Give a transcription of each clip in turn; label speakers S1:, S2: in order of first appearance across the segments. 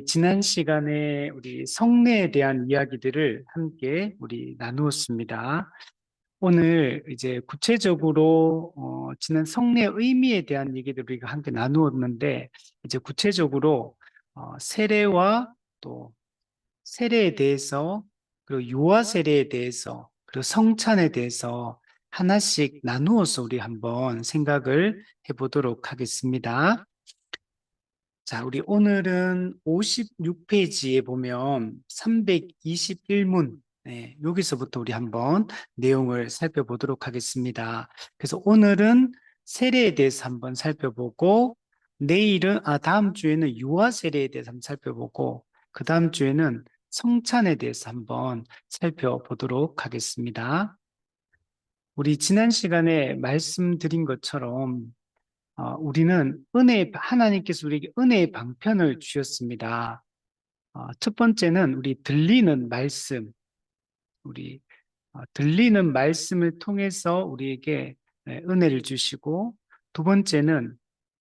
S1: 지난 시간에 우리 성례에 대한 이야기들을 함께 우리 나누었습니다. 오늘 이제 구체적으로 지난 성례의 의미에 대한 얘기들을 우리가 함께 나누었는데 이제 구체적으로 세례와 또 세례에 대해서 그리고 유아 세례에 대해서 그리고 성찬에 대해서 하나씩 나누어서 우리 한번 생각을 해보도록 하겠습니다. 자, 우리 오늘은 56페이지에 보면 321문, 여기서부터 우리 한번 내용을 살펴보도록 하겠습니다. 그래서 오늘은 세례에 대해서 한번 살펴보고, 다음 주에는 유아 세례에 대해서 한번 살펴보고, 그 다음 주에는 성찬에 대해서 한번 살펴보도록 하겠습니다. 우리 지난 시간에 말씀드린 것처럼 우리는 하나님께서 우리에게 은혜의 방편을 주셨습니다. 첫 번째는 우리 들리는 말씀, 들리는 말씀을 통해서 우리에게 은혜를 주시고, 두 번째는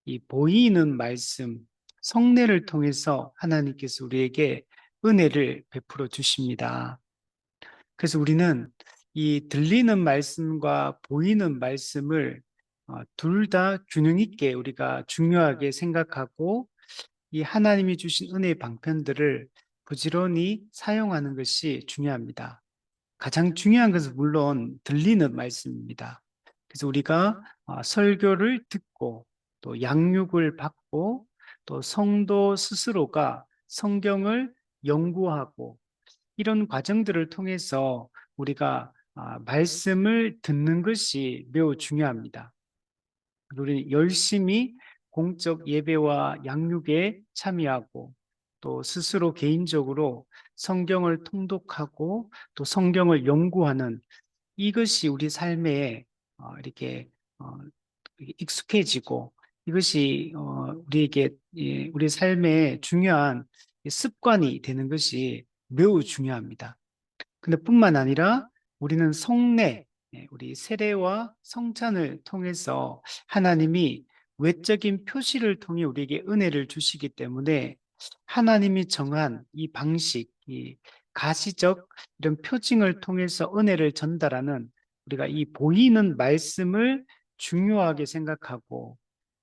S1: 이 보이는 말씀, 성례를 통해서 하나님께서 우리에게 은혜를 베풀어 주십니다. 그래서 우리는 이 들리는 말씀과 보이는 말씀을 둘 다 균형 있게 우리가 중요하게 생각하고 이 하나님이 주신 은혜의 방편들을 부지런히 사용하는 것이 중요합니다. 가장 중요한 것은 물론 들리는 말씀입니다. 그래서 우리가 설교를 듣고 또 양육을 받고 또 성도 스스로가 성경을 연구하고 이런 과정들을 통해서 우리가 말씀을 듣는 것이 매우 중요합니다. 우리 열심히 공적 예배와 양육에 참여하고 또 스스로 개인적으로 성경을 통독하고 또 성경을 연구하는 이것이 우리 삶에 이렇게 익숙해지고 이것이 우리에게 우리 삶의 중요한 습관이 되는 것이 매우 중요합니다. 근데 뿐만 아니라 우리는 우리 세례와 성찬을 통해서 하나님이 외적인 표시를 통해 우리에게 은혜를 주시기 때문에 하나님이 정한 이 방식, 이 가시적 이런 표징을 통해서 은혜를 전달하는 우리가 이 보이는 말씀을 중요하게 생각하고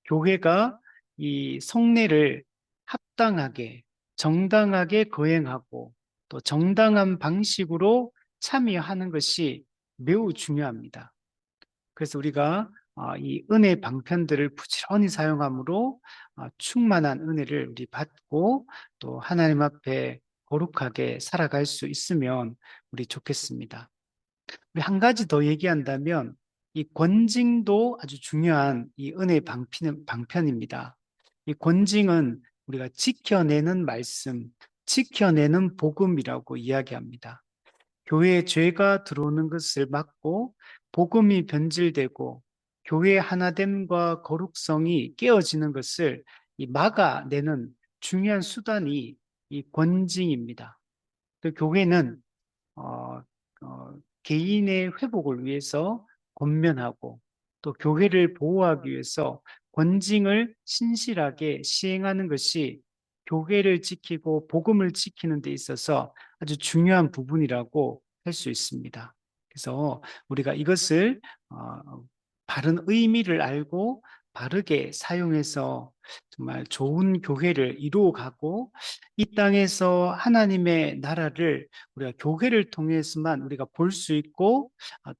S1: 교회가 이 성례를 합당하게 정당하게 거행하고 또 정당한 방식으로 참여하는 것이 매우 중요합니다. 그래서 우리가 이 은혜 방편들을 부지런히 사용함으로 충만한 은혜를 우리 받고 또 하나님 앞에 거룩하게 살아갈 수 있으면 우리 좋겠습니다. 우리 한 가지 더 얘기한다면 이 권징도 아주 중요한 이 은혜 방편입니다. 이 권징은 우리가 지켜내는 말씀, 지켜내는 복음이라고 이야기합니다. 교회에 죄가 들어오는 것을 막고 복음이 변질되고 교회의 하나됨과 거룩성이 깨어지는 것을 막아내는 중요한 수단이 이 권징입니다. 또 교회는 어, 개인의 회복을 위해서 권면하고 또 교회를 보호하기 위해서 권징을 신실하게 시행하는 것이 교회를 지키고 복음을 지키는 데 있어서 아주 중요한 부분이라고 할 수 있습니다. 그래서 우리가 이것을 바른 의미를 알고 바르게 사용해서 정말 좋은 교회를 이루어가고 이 땅에서 하나님의 나라를 우리가 교회를 통해서만 우리가 볼 수 있고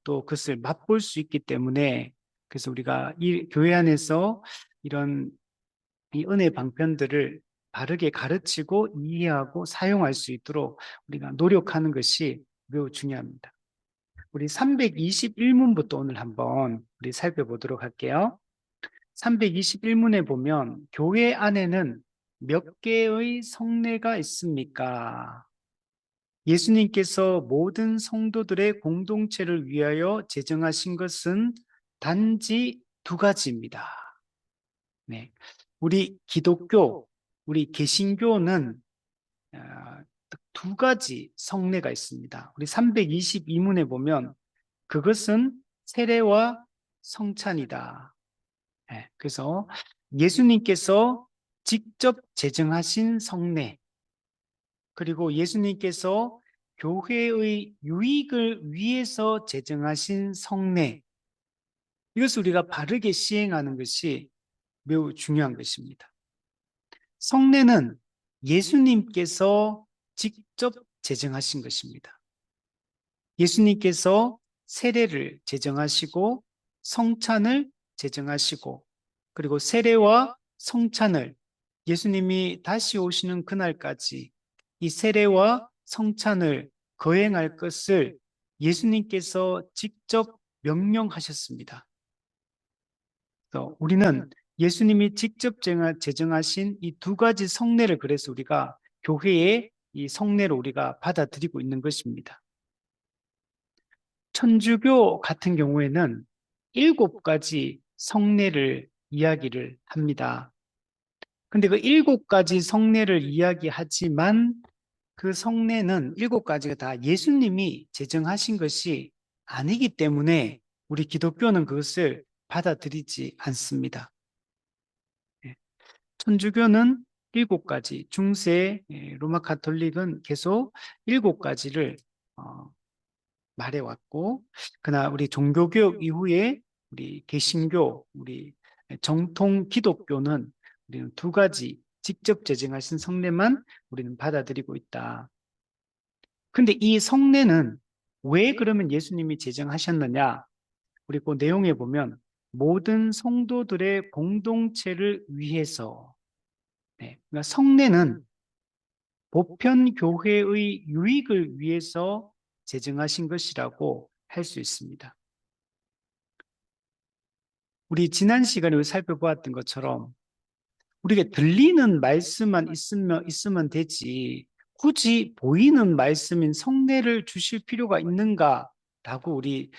S1: 또 그것을 맛볼 수 있기 때문에 그래서 우리가 이 교회 안에서 이런 이 은혜 방편들을 바르게 가르치고 이해하고 사용할 수 있도록 우리가 노력하는 것이 매우 중요합니다. 우리 321문부터 오늘 한번 우리 살펴보도록 할게요. 321문에 보면 교회 안에는 몇 개의 성례가 있습니까? 예수님께서 모든 성도들의 공동체를 위하여 제정하신 것은 단지 두 가지입니다. 네. 우리 기독교, 우리 개신교는 두 가지 성례가 있습니다. 우리 322문에 보면 그것은 세례와 성찬이다. 그래서 예수님께서 직접 제정하신 성례, 그리고 예수님께서 교회의 유익을 위해서 제정하신 성례, 이것을 우리가 바르게 시행하는 것이 매우 중요한 것입니다. 성례는 예수님께서 직접 제정하신 것입니다. 예수님께서 세례를 제정하시고 성찬을 제정하시고, 그리고 세례와 성찬을 예수님이 다시 오시는 그날까지 이 세례와 성찬을 거행할 것을 예수님께서 직접 명령하셨습니다. 그래서 우리는 예수님이 직접 제정하신 이 두 가지 성례를, 그래서 우리가 교회의 이 성례를 우리가 받아들이고 있는 것입니다. 천주교 같은 경우에는 7가지 성례를 이야기를 합니다. 근데 그 7가지 성례를 이야기하지만 그 성례는 7가지가 다 예수님이 제정하신 것이 아니기 때문에 우리 기독교는 그것을 받아들이지 않습니다. 천주교는 7가지, 중세 로마 가톨릭은 계속 7가지를 말해왔고, 그러나 우리 종교개혁 이후에 우리 개신교, 우리 정통 기독교는 우리는 2가지 직접 제정하신 성례만 우리는 받아들이고 있다. 근데 이 성례는 왜 그러면 예수님이 제정하셨느냐? 우리 그 내용에 보면 모든 성도들의 공동체를 위해서, 그러니까 성례는 보편 교회의 유익을 위해서 제정하신 것이라고 할 수 있습니다. 우리 지난 시간에 살펴보았던 것처럼 우리가 들리는 말씀만 있으면 되지 굳이 보이는 말씀인 성례를 주실 필요가 있는가라고 우리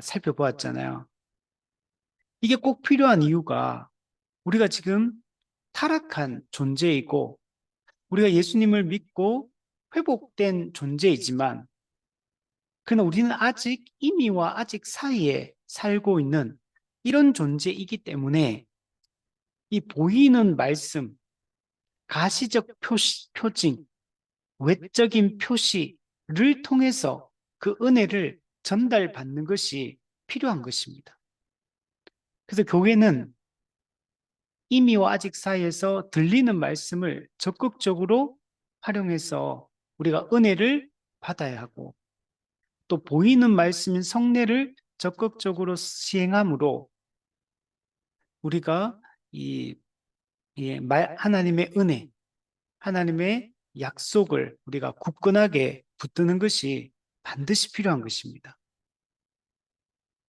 S1: 살펴보았잖아요. 이게 꼭 필요한 이유가 우리가 지금 타락한 존재이고 우리가 예수님을 믿고 회복된 존재이지만, 그러나 우리는 아직 이미와 아직 사이에 살고 있는 이런 존재이기 때문에 이 보이는 말씀, 가시적 표징, 외적인 표시를 통해서 그 은혜를 전달받는 것이 필요한 것입니다. 그래서 교회는 이미와 아직 사이에서 들리는 말씀을 적극적으로 활용해서 우리가 은혜를 받아야 하고, 또 보이는 말씀인 성례를 적극적으로 시행함으로 우리가 하나님의 은혜, 하나님의 약속을 우리가 굳건하게 붙드는 것이 반드시 필요한 것입니다.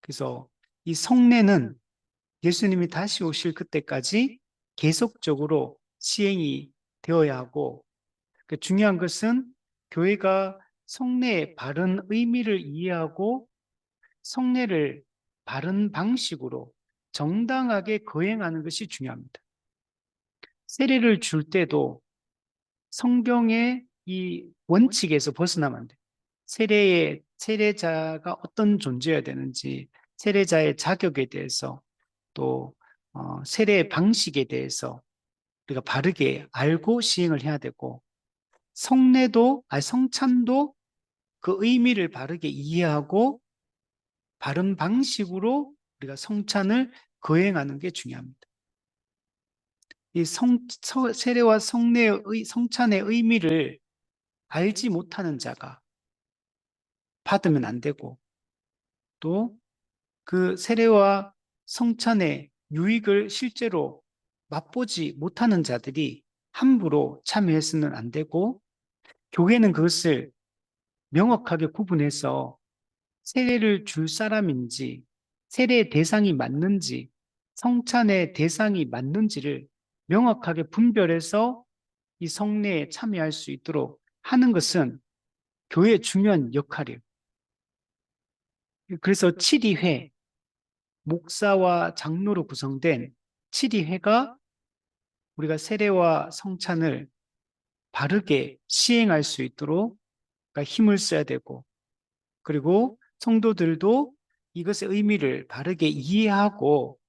S1: 그래서 이 성례는 예수님이 다시 오실 그때까지 계속적으로 시행이 되어야 하고, 중요한 것은 교회가 성례의 바른 의미를 이해하고 성례를 바른 방식으로 정당하게 거행하는 것이 중요합니다. 세례를 줄 때도 성경의 이 원칙에서 벗어나면 안 돼요. 세례자가 어떤 존재여야 되는지, 세례자의 자격에 대해서, 또 세례의 방식에 대해서 우리가 바르게 알고 시행을 해야 되고, 성찬도 그 의미를 바르게 이해하고 바른 방식으로 우리가 성찬을 거행하는 게 중요합니다. 이 세례와 성찬의 의미를 알지 못하는 자가 받으면 안 되고, 또 그 세례와 성찬의 유익을 실제로 맛보지 못하는 자들이 함부로 참여해서는 안 되고, 교회는 그것을 명확하게 구분해서 세례를 줄 사람인지, 세례의 대상이 맞는지, 성찬의 대상이 맞는지를 명확하게 분별해서 이 성례에 참여할 수 있도록 하는 것은 교회의 중요한 역할이에요. 그래서 7위회, 목사와 장로로 구성된 7위회가 우리가 세례와 성찬을 바르게 시행할 수 있도록 힘을 써야 되고, 그리고 성도들도 이것의 의미를 바르게 이해하고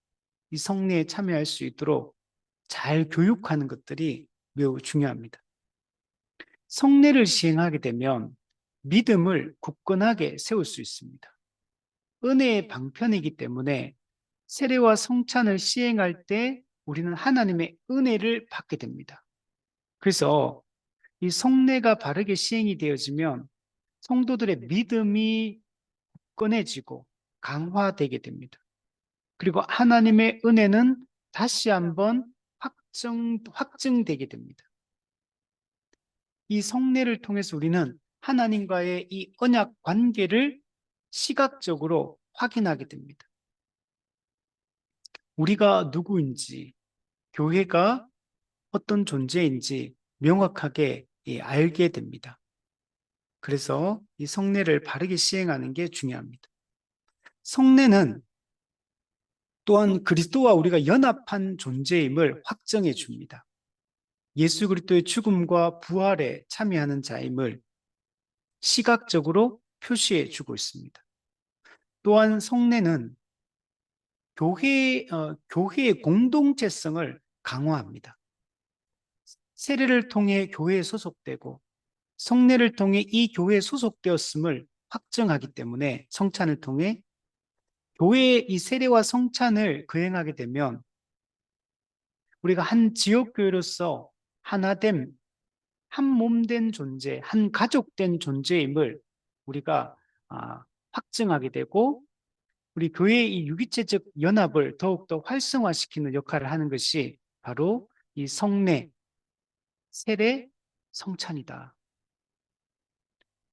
S1: 이 성례에 참여할 수 있도록 잘 교육하는 것들이 매우 중요합니다. 성례를 시행하게 되면 믿음을 굳건하게 세울 수 있습니다. 은혜의 방편이기 때문에 세례와 성찬을 시행할 때 우리는 하나님의 은혜를 받게 됩니다. 그래서 이 성례가 바르게 시행이 되어지면 성도들의 믿음이 굳건해지고 강화되게 됩니다. 그리고 하나님의 은혜는 다시 한번 확증되게 됩니다. 이 성례를 통해서 우리는 하나님과의 이 언약 관계를 시각적으로 확인하게 됩니다. 우리가 누구인지, 교회가 어떤 존재인지 명확하게 알게 됩니다. 그래서 이 성례를 바르게 시행하는 게 중요합니다. 성례는 또한 그리스도와 우리가 연합한 존재임을 확정해 줍니다. 예수 그리스도의 죽음과 부활에 참여하는 자임을 시각적으로 표시해 주고 있습니다. 또한 성례는 교회의 공동체성을 강화합니다. 세례를 통해 교회에 소속되고 성례를 통해 이 교회에 소속되었음을 확정하기 때문에 성찬을 통해 교회의 이 세례와 성찬을 거행하게 되면 우리가 한 지역교회로서 하나됨, 한 몸된 존재, 한 가족된 존재임을 우리가 확증하게 되고 우리 교회의 이 유기체적 연합을 더욱더 활성화시키는 역할을 하는 것이 바로 이 성례, 세례, 성찬이다.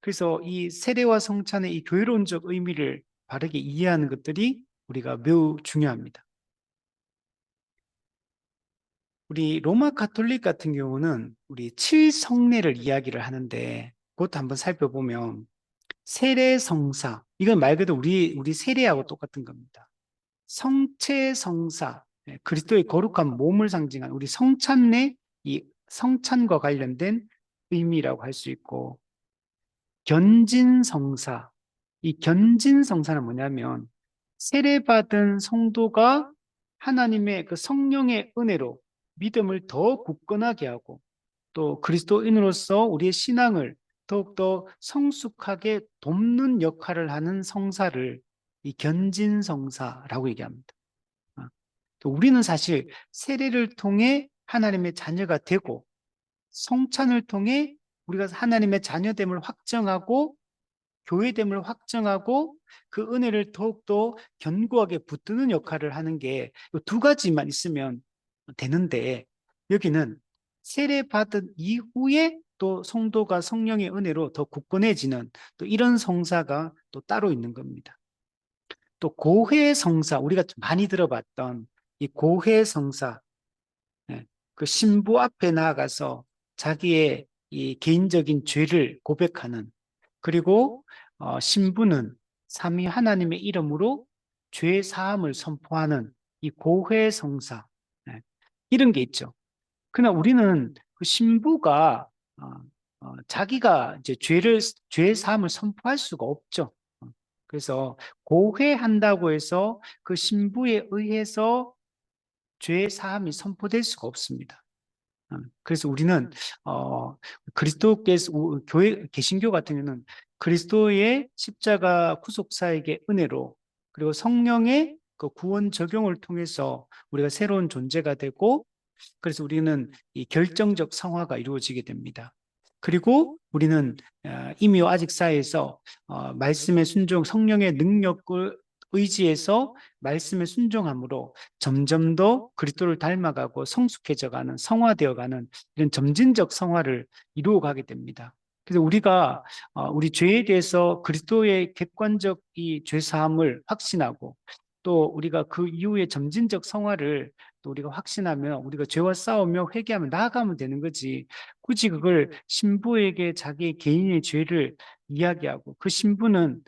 S1: 그래서 이 세례와 성찬의 이 교회론적 의미를 바르게 이해하는 것들이 우리가 매우 중요합니다. 우리 로마 가톨릭 같은 경우는 우리 칠성례를 이야기를 하는데 그것도 한번 살펴보면 세례 성사, 이건 말 그대로 우리 세례하고 똑같은 겁니다. 성체 성사, 그리스도의 거룩한 몸을 상징하는 우리 성찬례, 이 성찬과 관련된 의미라고 할 수 있고 견진성사, 이 견진성사는 뭐냐면 세례받은 성도가 하나님의 그 성령의 은혜로 믿음을 더 굳건하게 하고 또 그리스도인으로서 우리의 신앙을 더욱더 성숙하게 돕는 역할을 하는 성사를 이 견진성사라고 얘기합니다. 또 우리는 사실 세례를 통해 하나님의 자녀가 되고 성찬을 통해 우리가 하나님의 자녀됨을 확정하고 교회됨을 확정하고 그 은혜를 더욱더 견고하게 붙드는 역할을 하는 게 두 가지만 있으면 되는데 여기는 세례받은 이후에 또 성도가 성령의 은혜로 더 굳건해지는 또 이런 성사가 또 따로 있는 겁니다. 또 고회 성사, 우리가 많이 들어봤던 이 고회 성사, 그 신부 앞에 나아가서 자기의 이 개인적인 죄를 고백하는, 그리고 신부는 삼위 하나님의 이름으로 죄 사함을 선포하는 이 고회 성사, 이런 게 있죠. 그러나 우리는 그 신부가 자기가 이제 죄 사함을 선포할 수가 없죠. 그래서 고회한다고 해서 그 신부에 의해서 죄 사함이 선포될 수가 없습니다. 그래서 우리는 그리스도께서 교회 개신교 같은 경우는 그리스도의 십자가 구속사역의 은혜로 그리고 성령의 그 구원 적용을 통해서 우리가 새로운 존재가 되고 그래서 우리는 이 결정적 성화가 이루어지게 됩니다. 그리고 우리는 이미 아직 사회에서 말씀의 순종, 성령의 능력을 의지해서 말씀에 순종함으로 점점 더 그리스도를 닮아가고 성숙해져가는 성화되어가는 이런 점진적 성화를 이루어가게 됩니다. 그래서 우리가 우리 죄에 대해서 그리스도의 객관적 이 죄사함을 확신하고 또 우리가 그 이후에 점진적 성화를 또 우리가 확신하면 우리가 죄와 싸우며 회개하며 나아가면 되는 거지. 굳이 그걸 신부에게 자기 개인의 죄를 이야기하고 그 신부는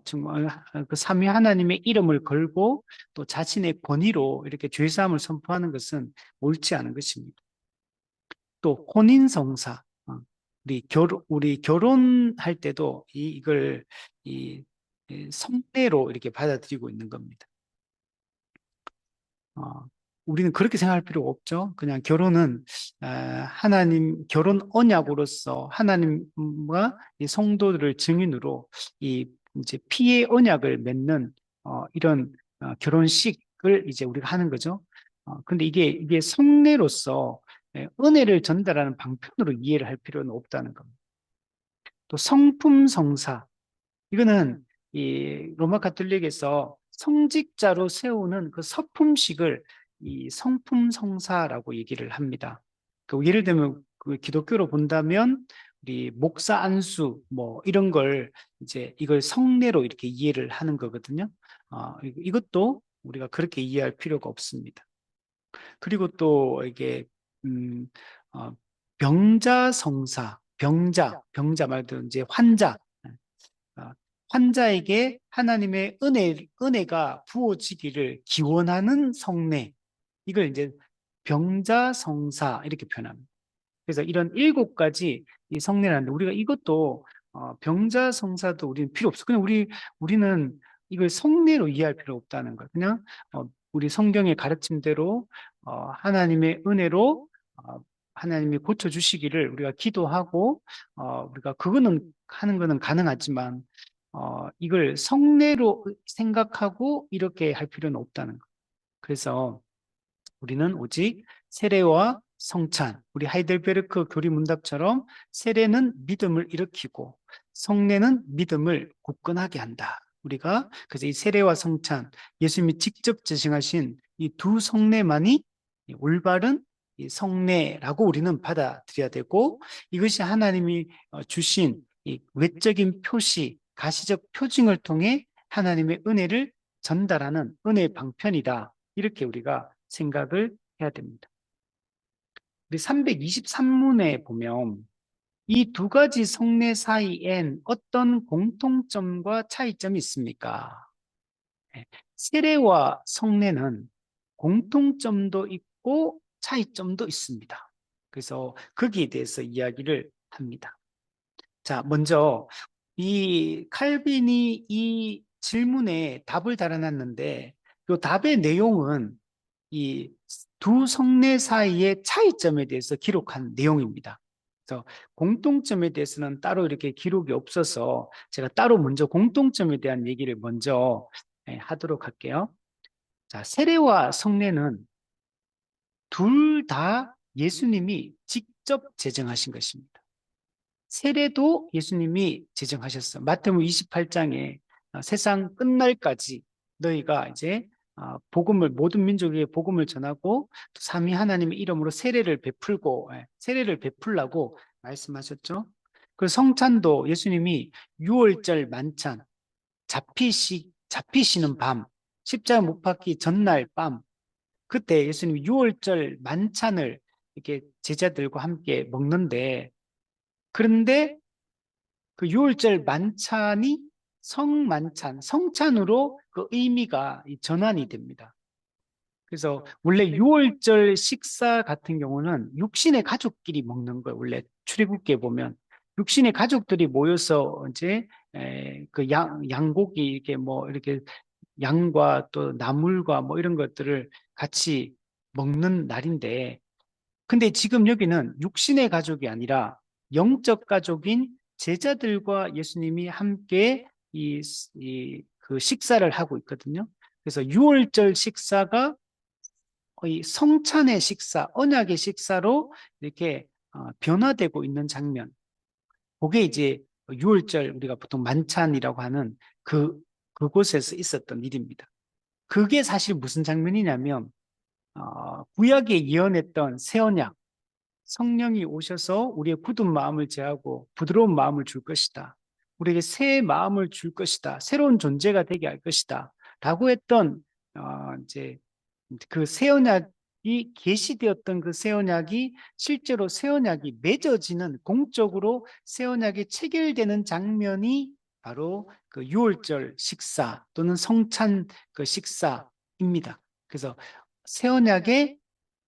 S1: 정말 그 삼위 하나님의 이름을 걸고 또 자신의 권위로 이렇게 죄사함을 선포하는 것은 옳지 않은 것입니다. 또 혼인성사, 우리 결혼할 때도 이걸 이 성례로 이렇게 받아들이고 있는 겁니다. 우리는 그렇게 생각할 필요가 없죠. 그냥 결혼은 하나님 결혼 언약으로서 하나님과 이 성도들을 증인으로 이 이제 피의 언약을 맺는 이런 결혼식을 이제 우리가 하는 거죠. 근데 이게 성례로서 은혜를 전달하는 방편으로 이해를 할 필요는 없다는 겁니다. 또 성품 성사 이거는 이 로마 가톨릭에서 성직자로 세우는 그 서품식을 이 성품 성사라고 얘기를 합니다. 그 예를 들면 그 기독교로 본다면 우리 목사 안수 뭐 이런 걸 이제 이걸 성례로 이렇게 이해를 하는 거거든요. 이것도 우리가 그렇게 이해할 필요가 없습니다. 그리고 또 이게 음, 어, 병자성사, 병자 말도 이제 환자, 어, 환자에게 하나님의 은혜가 부어지기를 기원하는 성례, 이걸 이제 병자성사 이렇게 표현합니다. 그래서 이런 7가지 이 성례라는데 우리가 이것도 병자성사도 우리는 필요 없어. 그냥 우리는 이걸 성례로 이해할 필요 없다는 거예요. 그냥 우리 성경의 가르침대로 하나님의 은혜로 하나님이 고쳐주시기를 우리가 기도하고 우리가 그거는 하는 거는 가능하지만 이걸 성례로 생각하고 이렇게 할 필요는 없다는 거예요. 그래서 우리는 오직 세례와 성찬, 우리 하이델베르크 교리 문답처럼 세례는 믿음을 일으키고 성례는 믿음을 굳건하게 한다. 우리가 그래서 이 세례와 성찬, 예수님이 직접 제정하신 이 두 성례만이 올바른 이 성례라고 우리는 받아들여야 되고 이것이 하나님이 주신 이 외적인 표시, 가시적 표징을 통해 하나님의 은혜를 전달하는 은혜의 방편이다. 이렇게 우리가 생각을 해야 됩니다. 우리 323문에 보면 이 2가지 성례 사이엔 어떤 공통점과 차이점이 있습니까? 네, 세례와 성례는 공통점도 있고 차이점도 있습니다. 그래서 거기에 대해서 이야기를 합니다. 자, 먼저 이 칼빈이 이 질문에 답을 달아놨는데 이 답의 내용은 이 두 성례 사이의 차이점에 대해서 기록한 내용입니다. 그래서 공통점에 대해서는 따로 이렇게 기록이 없어서 제가 따로 먼저 공통점에 대한 얘기를 먼저 하도록 할게요. 자, 세례와 성례는 둘 다 예수님이 직접 제정하신 것입니다. 세례도 예수님이 제정하셨어. 마태복음 28장에 세상 끝날까지 너희가 이제 복음을 모든 민족에게 복음을 전하고 또 삼위 하나님의 이름으로 세례를 베풀고 세례를 베풀라고 말씀하셨죠. 그 성찬도 예수님이 6월절 만찬 잡히시는 밤 십자가 못 박기 전날 밤 그때 예수님이 6월절 만찬을 이렇게 제자들과 함께 먹는데 그런데 그 6월절 만찬이 성만찬, 성찬으로 그 의미가 전환이 됩니다. 그래서 원래 6월절 식사 같은 경우는 육신의 가족끼리 먹는 거예요. 원래 출애굽기에 보면 육신의 가족들이 모여서 이제 그 양고기 이렇게 뭐 이렇게 양과 또 나물과 뭐 이런 것들을 같이 먹는 날인데 근데 지금 여기는 육신의 가족이 아니라 영적 가족인 제자들과 예수님이 함께 그 식사를 하고 있거든요. 그래서 6월절 식사가 이 성찬의 식사, 언약의 식사로 이렇게 변화되고 있는 장면. 그게 이제 6월절 우리가 보통 만찬이라고 하는 그곳에서 있었던 일입니다. 그게 사실 무슨 장면이냐면 구약에 예언했던 새 언약, 성령이 오셔서 우리의 굳은 마음을 제하고 부드러운 마음을 줄 것이다. 우리에게 새 마음을 줄 것이다. 새로운 존재가 되게 할 것이다. 라고 했던 이제 그 새 언약이 계시되었던 그 새 언약이 실제로 새 언약이 맺어지는 공적으로 새 언약이 체결되는 장면이 바로 그 6월절 식사 또는 성찬 그 식사입니다. 그래서 새 언약의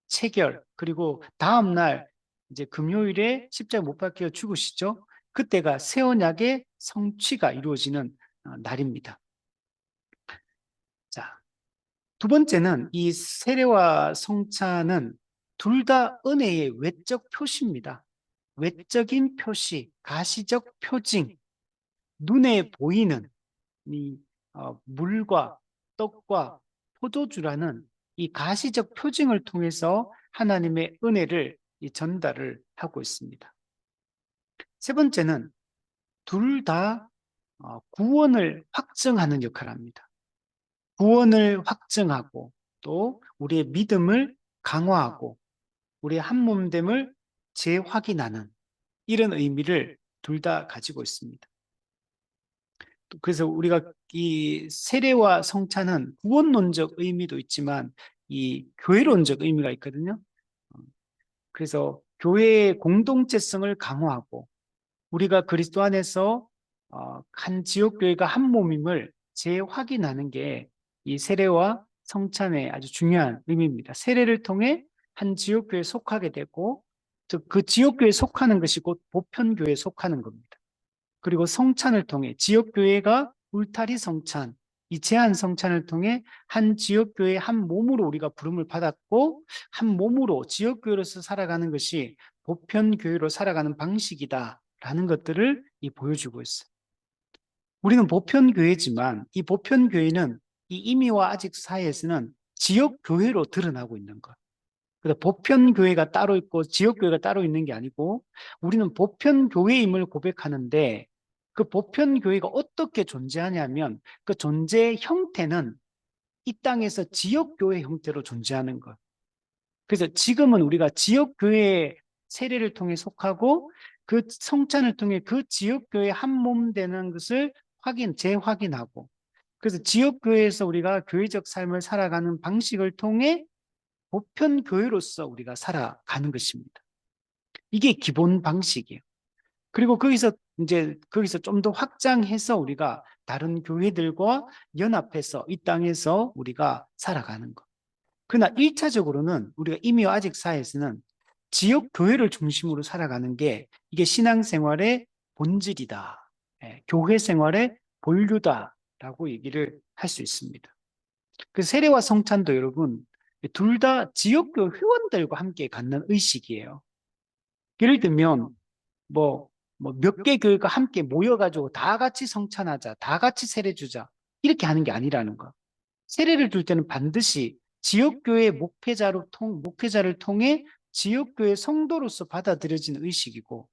S1: 체결 그리고 다음 날 이제 금요일에 십자가 못 박혀 죽으시죠. 그때가 새 언약의 성취가 이루어지는 날입니다. 자, 두 번째는 이 세례와 성찬은 둘 다 은혜의 외적 표시입니다. 외적인 표시, 가시적 표징, 눈에 보이는 이 물과 떡과 포도주라는 이 가시적 표징을 통해서 하나님의 은혜를 전달을 하고 있습니다. 세 번째는 둘 다 구원을 확증하는 역할을 합니다. 구원을 확증하고 또 우리의 믿음을 강화하고 우리의 한 몸됨을 재확인하는 이런 의미를 둘 다 가지고 있습니다. 그래서 우리가 이 세례와 성찬은 구원론적 의미도 있지만 이 교회론적 의미가 있거든요. 그래서 교회의 공동체성을 강화하고 우리가 그리스도 안에서 한 지역교회가 한 몸임을 재확인하는 게 이 세례와 성찬의 아주 중요한 의미입니다. 세례를 통해 한 지역교회에 속하게 되고 즉 그 지역교회에 속하는 것이 곧 보편교회에 속하는 겁니다. 그리고 성찬을 통해 지역교회가 울타리 성찬, 이 제한 성찬을 통해 한 지역교회 한 몸으로 우리가 부름을 받았고 한 몸으로 지역교회로서 살아가는 것이 보편교회로 살아가는 방식이다라는 것들을 보여주고 있어요. 우리는 보편교회지만 이 보편교회는 이 이미와 아직 사이에서는 지역교회로 드러나고 있는 것. 그래서 보편교회가 따로 있고 지역교회가 따로 있는 게 아니고 우리는 보편교회임을 고백하는데 그 보편교회가 어떻게 존재하냐면 그 존재의 형태는 이 땅에서 지역교회 형태로 존재하는 것. 그래서 지금은 우리가 지역교회 세례를 통해 속하고 그 성찬을 통해 그 지역교회 한 몸 되는 것을 재확인하고 그래서 지역교회에서 우리가 교회적 삶을 살아가는 방식을 통해 보편교회로서 우리가 살아가는 것입니다. 이게 기본 방식이에요. 그리고 거기서 좀 더 확장해서 우리가 다른 교회들과 연합해서 이 땅에서 우리가 살아가는 것. 그러나 1차적으로는 우리가 이미 아직 사회에서는 지역 교회를 중심으로 살아가는 게 이게 신앙생활의 본질이다. 교회 생활의 본류다라고 얘기를 할 수 있습니다. 그 세례와 성찬도 여러분 둘 다 지역교 회원들과 함께 갖는 의식이에요. 예를 들면 몇 개 교회가 함께 모여가지고 다 같이 성찬하자, 다 같이 세례 주자 이렇게 하는 게 아니라는 거. 세례를 줄 때는 반드시 지역교회 목회자를 통해 지역교회 성도로서 받아들여진 의식이고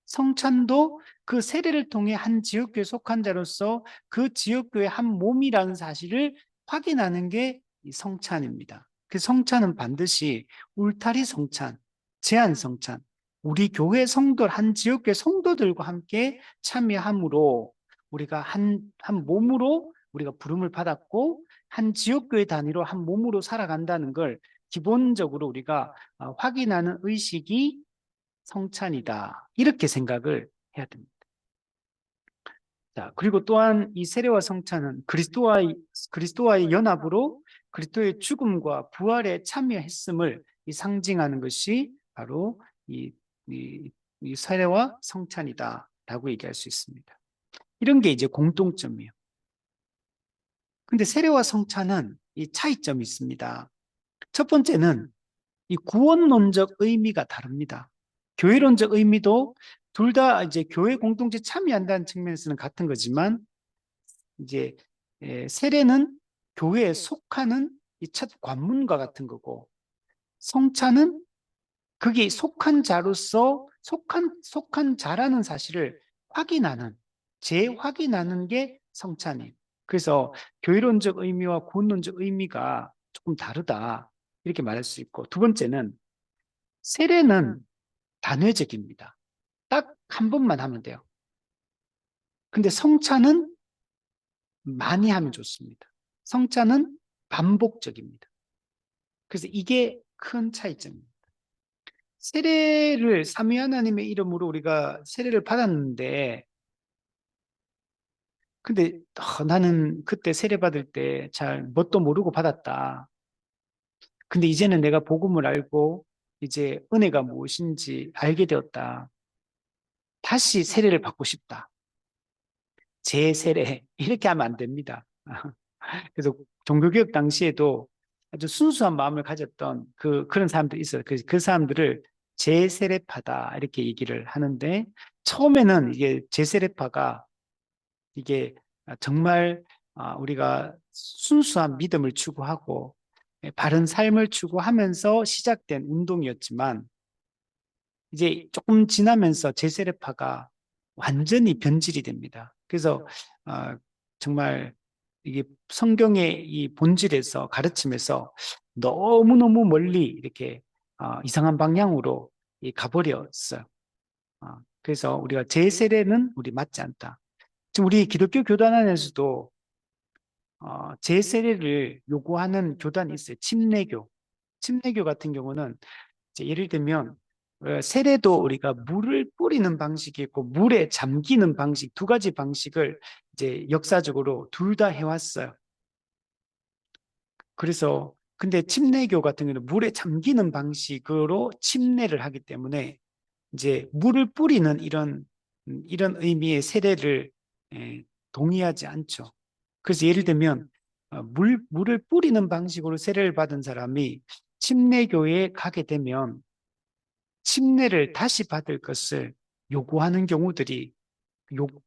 S1: 성찬도 그 세례를 통해 한 지역교회 속한 자로서 그 지역교회 한 몸이라는 사실을 확인하는 게 이 성찬입니다. 그 성찬은 반드시 울타리 성찬, 제한 성찬, 우리 교회 성도, 한 지역교회 성도들과 함께 참여함으로 우리가 한 몸으로 우리가 부름을 받았고 한 지역교회 단위로 한 몸으로 살아간다는 걸 기본적으로 우리가 확인하는 의식이 성찬이다. 이렇게 생각을 해야 됩니다. 자, 그리고 또한 이 세례와 성찬은 그리스도와의 연합으로 그리스도의 죽음과 부활에 참여했음을 상징하는 것이 바로 이 세례와 성찬이다라고 얘기할 수 있습니다. 이런 게 이제 공통점이에요. 근데 세례와 성찬은 이 차이점이 있습니다. 첫 번째는 이 구원론적 의미가 다릅니다. 교회론적 의미도 둘 다 이제 교회 공동체 참여한다는 측면에서는 같은 거지만 이제 세례는 교회에 속하는 이 첫 관문과 같은 거고 성찬은 그게 속한 자로서 속한 자라는 사실을 확인하는 재확인하는 게 성찬이에요. 그래서 교회론적 의미와 구원론적 의미가 조금 다르다 이렇게 말할 수 있고 두 번째는 세례는 단회적입니다. 딱 한 번만 하면 돼요. 근데 성찬은 많이 하면 좋습니다. 성찬은 반복적입니다. 그래서 이게 큰 차이점입니다. 세례를 삼위 하나님의 이름으로 우리가 세례를 받았는데 근데 나는 그때 세례 받을 때 잘 뭣도 모르고 받았다. 근데 이제는 내가 복음을 알고 이제 은혜가 무엇인지 알게 되었다. 다시 세례를 받고 싶다. 재세례 이렇게 하면 안 됩니다. 그래서 종교개혁 당시에도 아주 순수한 마음을 가졌던 그런 사람들이 있어요. 그 사람들을 제세례파다 이렇게 얘기를 하는데, 처음에는 이게 제세례파가 이게 정말 우리가 순수한 믿음을 추구하고 바른 삶을 추구하면서 시작된 운동이었지만, 이제 조금 지나면서 제세례파가 완전히 변질이 됩니다. 그래서 어, 정말 이게 성경의 이 본질에서 가르침에서 너무너무 멀리 이렇게 이상한 방향으로 가버렸어요. 그래서 우리가 제세례는 우리 맞지 않다. 지금 우리 기독교 교단 안에서도 제세례를 요구하는 교단이 있어요. 침례교. 침례교 같은 경우는 이제 예를 들면 세례도 우리가 물을 뿌리는 방식이 있고 물에 잠기는 방식, 두 가지 방식을 이제 역사적으로 둘 다 해왔어요. 그래서 근데 침례교 같은 경우는 물에 잠기는 방식으로 침례를 하기 때문에 이제 물을 뿌리는 이런 의미의 세례를 동의하지 않죠. 그래서 예를 들면 물을 뿌리는 방식으로 세례를 받은 사람이 침례교에 가게 되면 침례를 다시 받을 것을 요구하는 경우들이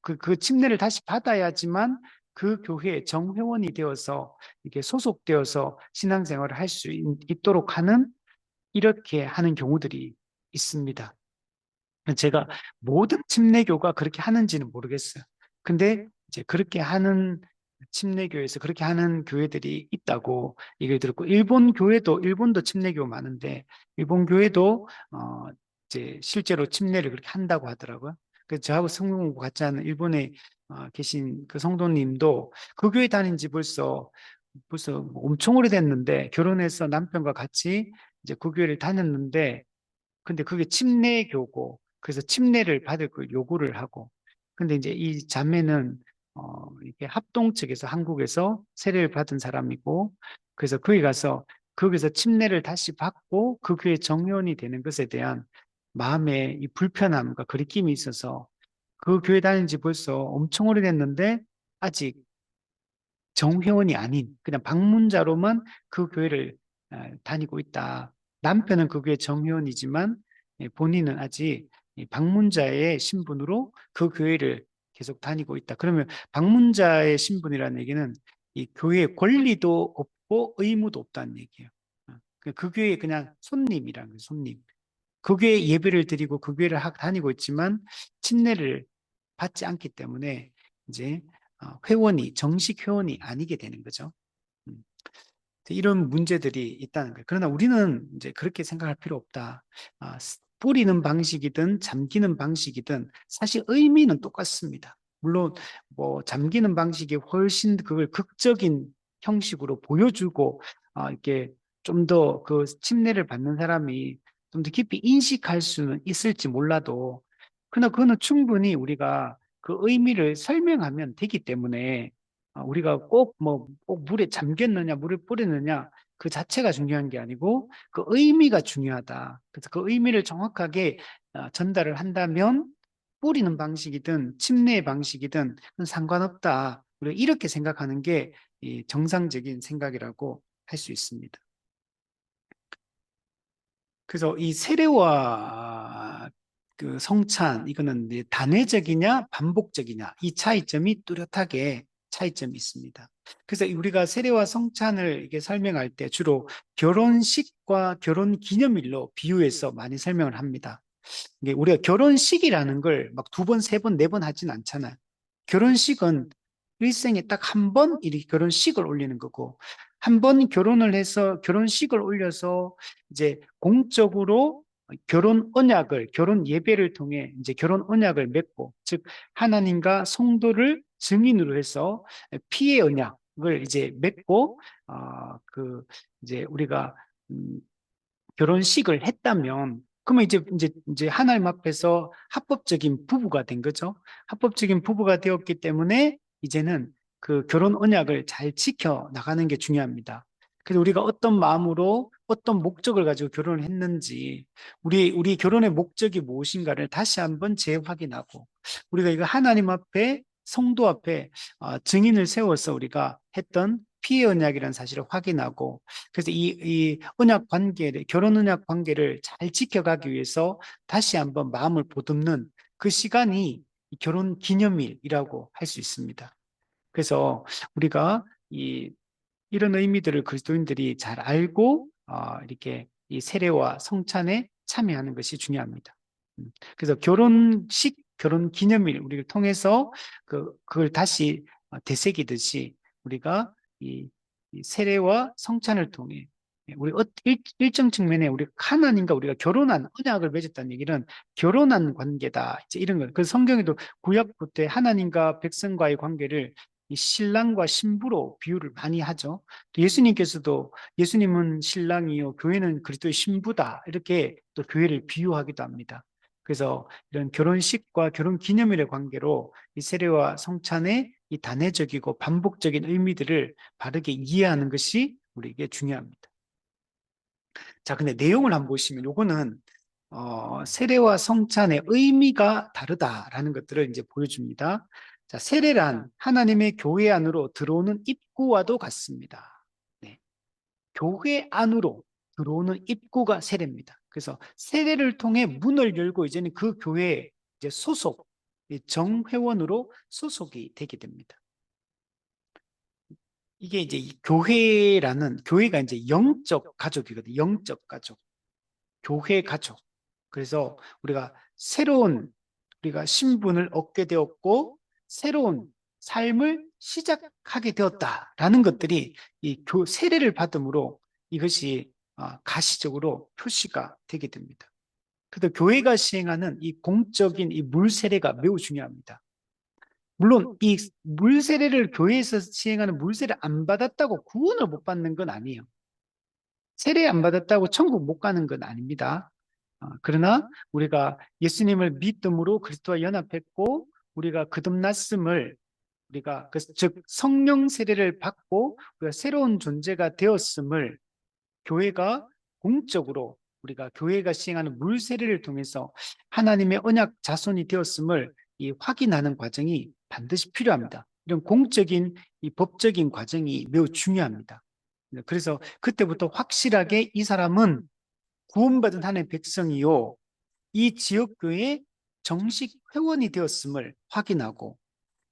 S1: 그 침례를 다시 받아야지만 그 교회의 정회원이 되어서 이게 소속되어서 신앙생활을 할 수 있도록 하는 이렇게 하는 경우들이 있습니다. 제가 모든 침례교가 그렇게 하는지는 모르겠어요. 근데 이제 그렇게 하는 침례교에서 그렇게 하는 교회들이 있다고 얘기를 들었고, 일본도 침례교 많은데 일본 교회도 이제 실제로 침례를 그렇게 한다고 하더라고요. 그래서 저하고 성경 공부 같이 하는 일본에 계신 그 성도님도 그 교회 다닌 지 벌써 엄청 오래됐는데, 결혼해서 남편과 같이 이제 그 교회를 다녔는데, 근데 그게 침례교고, 그래서 침례를 받을 걸 요구를 하고, 근데 이제 이 자매는 이게 합동 측에서 한국에서 세례를 받은 사람이고, 그래서 거기 가서 거기서 침례를 다시 받고 그 교회 정회원이 되는 것에 대한 마음의 이 불편함과 거리낌이 있어서 그 교회 다닌 지 벌써 엄청 오래됐는데 아직 정회원이 아닌 그냥 방문자로만 그 교회를 다니고 있다. 남편은 그 교회 정회원이지만 본인은 아직 방문자의 신분으로 그 교회를 계속 다니고 있다. 그러면 방문자의 신분이라는 얘기는 이 교회의 권리도 없고 의무도 없다는 얘기예요. 그 교회에 그냥 손님이라는 거예요, 손님. 그 교회에 예배를 드리고 그 교회를 다니고 있지만 침례를 받지 않기 때문에 이제 정식 회원이 아니게 되는 거죠. 음, 이런 문제들이 있다는 거예요. 그러나 우리는 이제 그렇게 생각할 필요 없다. 뿌리는 방식이든 잠기는 방식이든 사실 의미는 똑같습니다. 물론 뭐 잠기는 방식이 훨씬 그걸 극적인 형식으로 보여주고 이렇게 좀 더 그 침례를 받는 사람이 좀 더 깊이 인식할 수는 있을지 몰라도, 그러나 그거는 충분히 우리가 그 의미를 설명하면 되기 때문에 우리가 꼭 물에 잠겼느냐, 물을 뿌리느냐 그 자체가 중요한 게 아니고 그 의미가 중요하다. 그래서 그 의미를 정확하게 전달을 한다면 뿌리는 방식이든 침례의 방식이든 그건 상관없다. 우리가 이렇게 생각하는 게 정상적인 생각이라고 할 수 있습니다. 그래서 이 세례와 그 성찬, 이거는 이제 단회적이냐 반복적이냐 이 차이점이 뚜렷하게 차이점이 있습니다. 그래서 우리가 세례와 성찬을 이게 설명할 때 주로 결혼식과 결혼 기념일로 비유해서 많이 설명을 합니다. 이게 우리가 결혼식이라는 걸 막 두 번, 세 번, 네 번 하진 않잖아요. 결혼식은 일생에 딱 한 번 이렇게 결혼식을 올리는 거고, 한 번 결혼을 해서 결혼식을 올려서 이제 공적으로 결혼 예배를 통해 이제 결혼 언약을 맺고, 즉 하나님과 성도를 증인으로 해서 피의 언약을 이제 맺고, 이제 우리가 음, 결혼식을 했다면, 그러면 이제 하나님 앞에서 합법적인 부부가 된 거죠. 합법적인 부부가 되었기 때문에 이제는 그 결혼 언약을 잘 지켜 나가는 게 중요합니다. 그래서 우리가 어떤 마음으로 어떤 목적을 가지고 결혼을 했는지, 우리 결혼의 목적이 무엇인가를 다시 한번 재확인하고, 우리가 이거 하나님 앞에 성도 앞에 증인을 세워서 우리가 했던 피의 언약이라는 사실을 확인하고, 그래서 이 언약 관계를, 결혼 언약 관계를 잘 지켜가기 위해서 다시 한번 마음을 보듬는 그 시간이 이 결혼 기념일이라고 할 수 있습니다. 그래서 우리가 이런 의미들을 그리스도인들이 잘 알고 이렇게 이 세례와 성찬에 참여하는 것이 중요합니다. 그래서 결혼식, 결혼 기념일 우리를 통해서 그걸 다시 되새기듯이 우리가 이 세례와 성찬을 통해 우리 일정 측면에 우리 하나님과 우리가 결혼한 언약을 맺었다는 얘기는 결혼한 관계다. 이제 이런 거. 그래서 성경에도 구약부 때 하나님과 백성과의 관계를 이 신랑과 신부로 비유를 많이 하죠. 또 예수님께서도 예수님은 신랑이요 교회는 그리스도의 신부다 이렇게 또 교회를 비유하기도 합니다. 그래서 이런 결혼식과 결혼 기념일의 관계로 이 세례와 성찬의 이 단회적이고 반복적인 의미들을 바르게 이해하는 것이 우리에게 중요합니다. 자, 근데 내용을 한번 보시면 요거는 세례와 성찬의 의미가 다르다라는 것들을 이제 보여줍니다. 자, 세례란 하나님의 교회 안으로 들어오는 입구와도 같습니다. 네. 교회 안으로 들어오는 입구가 세례입니다. 그래서 세례를 통해 문을 열고 이제는 그 교회에 이제 소속, 정회원으로 소속이 되게 됩니다. 이게 이제 이 교회가 이제 영적 가족이거든요. 영적 가족. 교회 가족. 그래서 우리가 신분을 얻게 되었고 새로운 삶을 시작하게 되었다라는 것들이 이 세례를 받음으로 이것이 가시적으로 표시가 되게 됩니다. 그래서 교회가 시행하는 이 공적인 이 물세례가 매우 중요합니다. 물론 이 물세례를 교회에서 시행하는 물세례 안 받았다고 구원을 못 받는 건 아니에요. 세례 안 받았다고 천국 못 가는 건 아닙니다. 그러나 우리가 예수님을 믿음으로 그리스도와 연합했고 우리가 거듭났음을 즉 성령 세례를 받고 우리가 새로운 존재가 되었음을 교회가 공적으로 우리가 교회가 시행하는 물 세례를 통해서 하나님의 언약 자손이 되었음을 이 확인하는 과정이 반드시 필요합니다. 이런 공적인 이 법적인 과정이 매우 중요합니다. 그래서 그때부터 확실하게 이 사람은 구원받은 하나님의 백성이요 이 지역교회 정식 회원이 되었음을 확인하고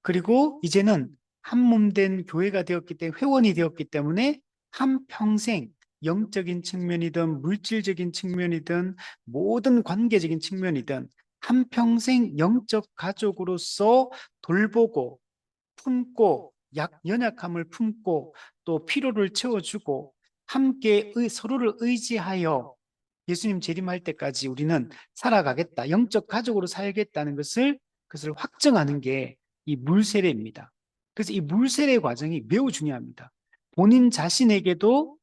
S1: 그리고 이제는 한 몸 된 교회가 되었기 때문에 회원이 되었기 때문에 한평생 영적인 측면이든 물질적인 측면이든 모든 관계적인 측면이든 한평생 영적 가족으로서 돌보고 품고 연약함을 품고 또 피로를 채워주고 함께 서로를 의지하여 예수님 재림할 때까지 우리는 살아가겠다. 영적 가족으로 살겠다는 그것을 확정하는 게 이 물세례입니다. 그래서 이 물세례 과정이 매우 중요합니다. 본인 자신에게도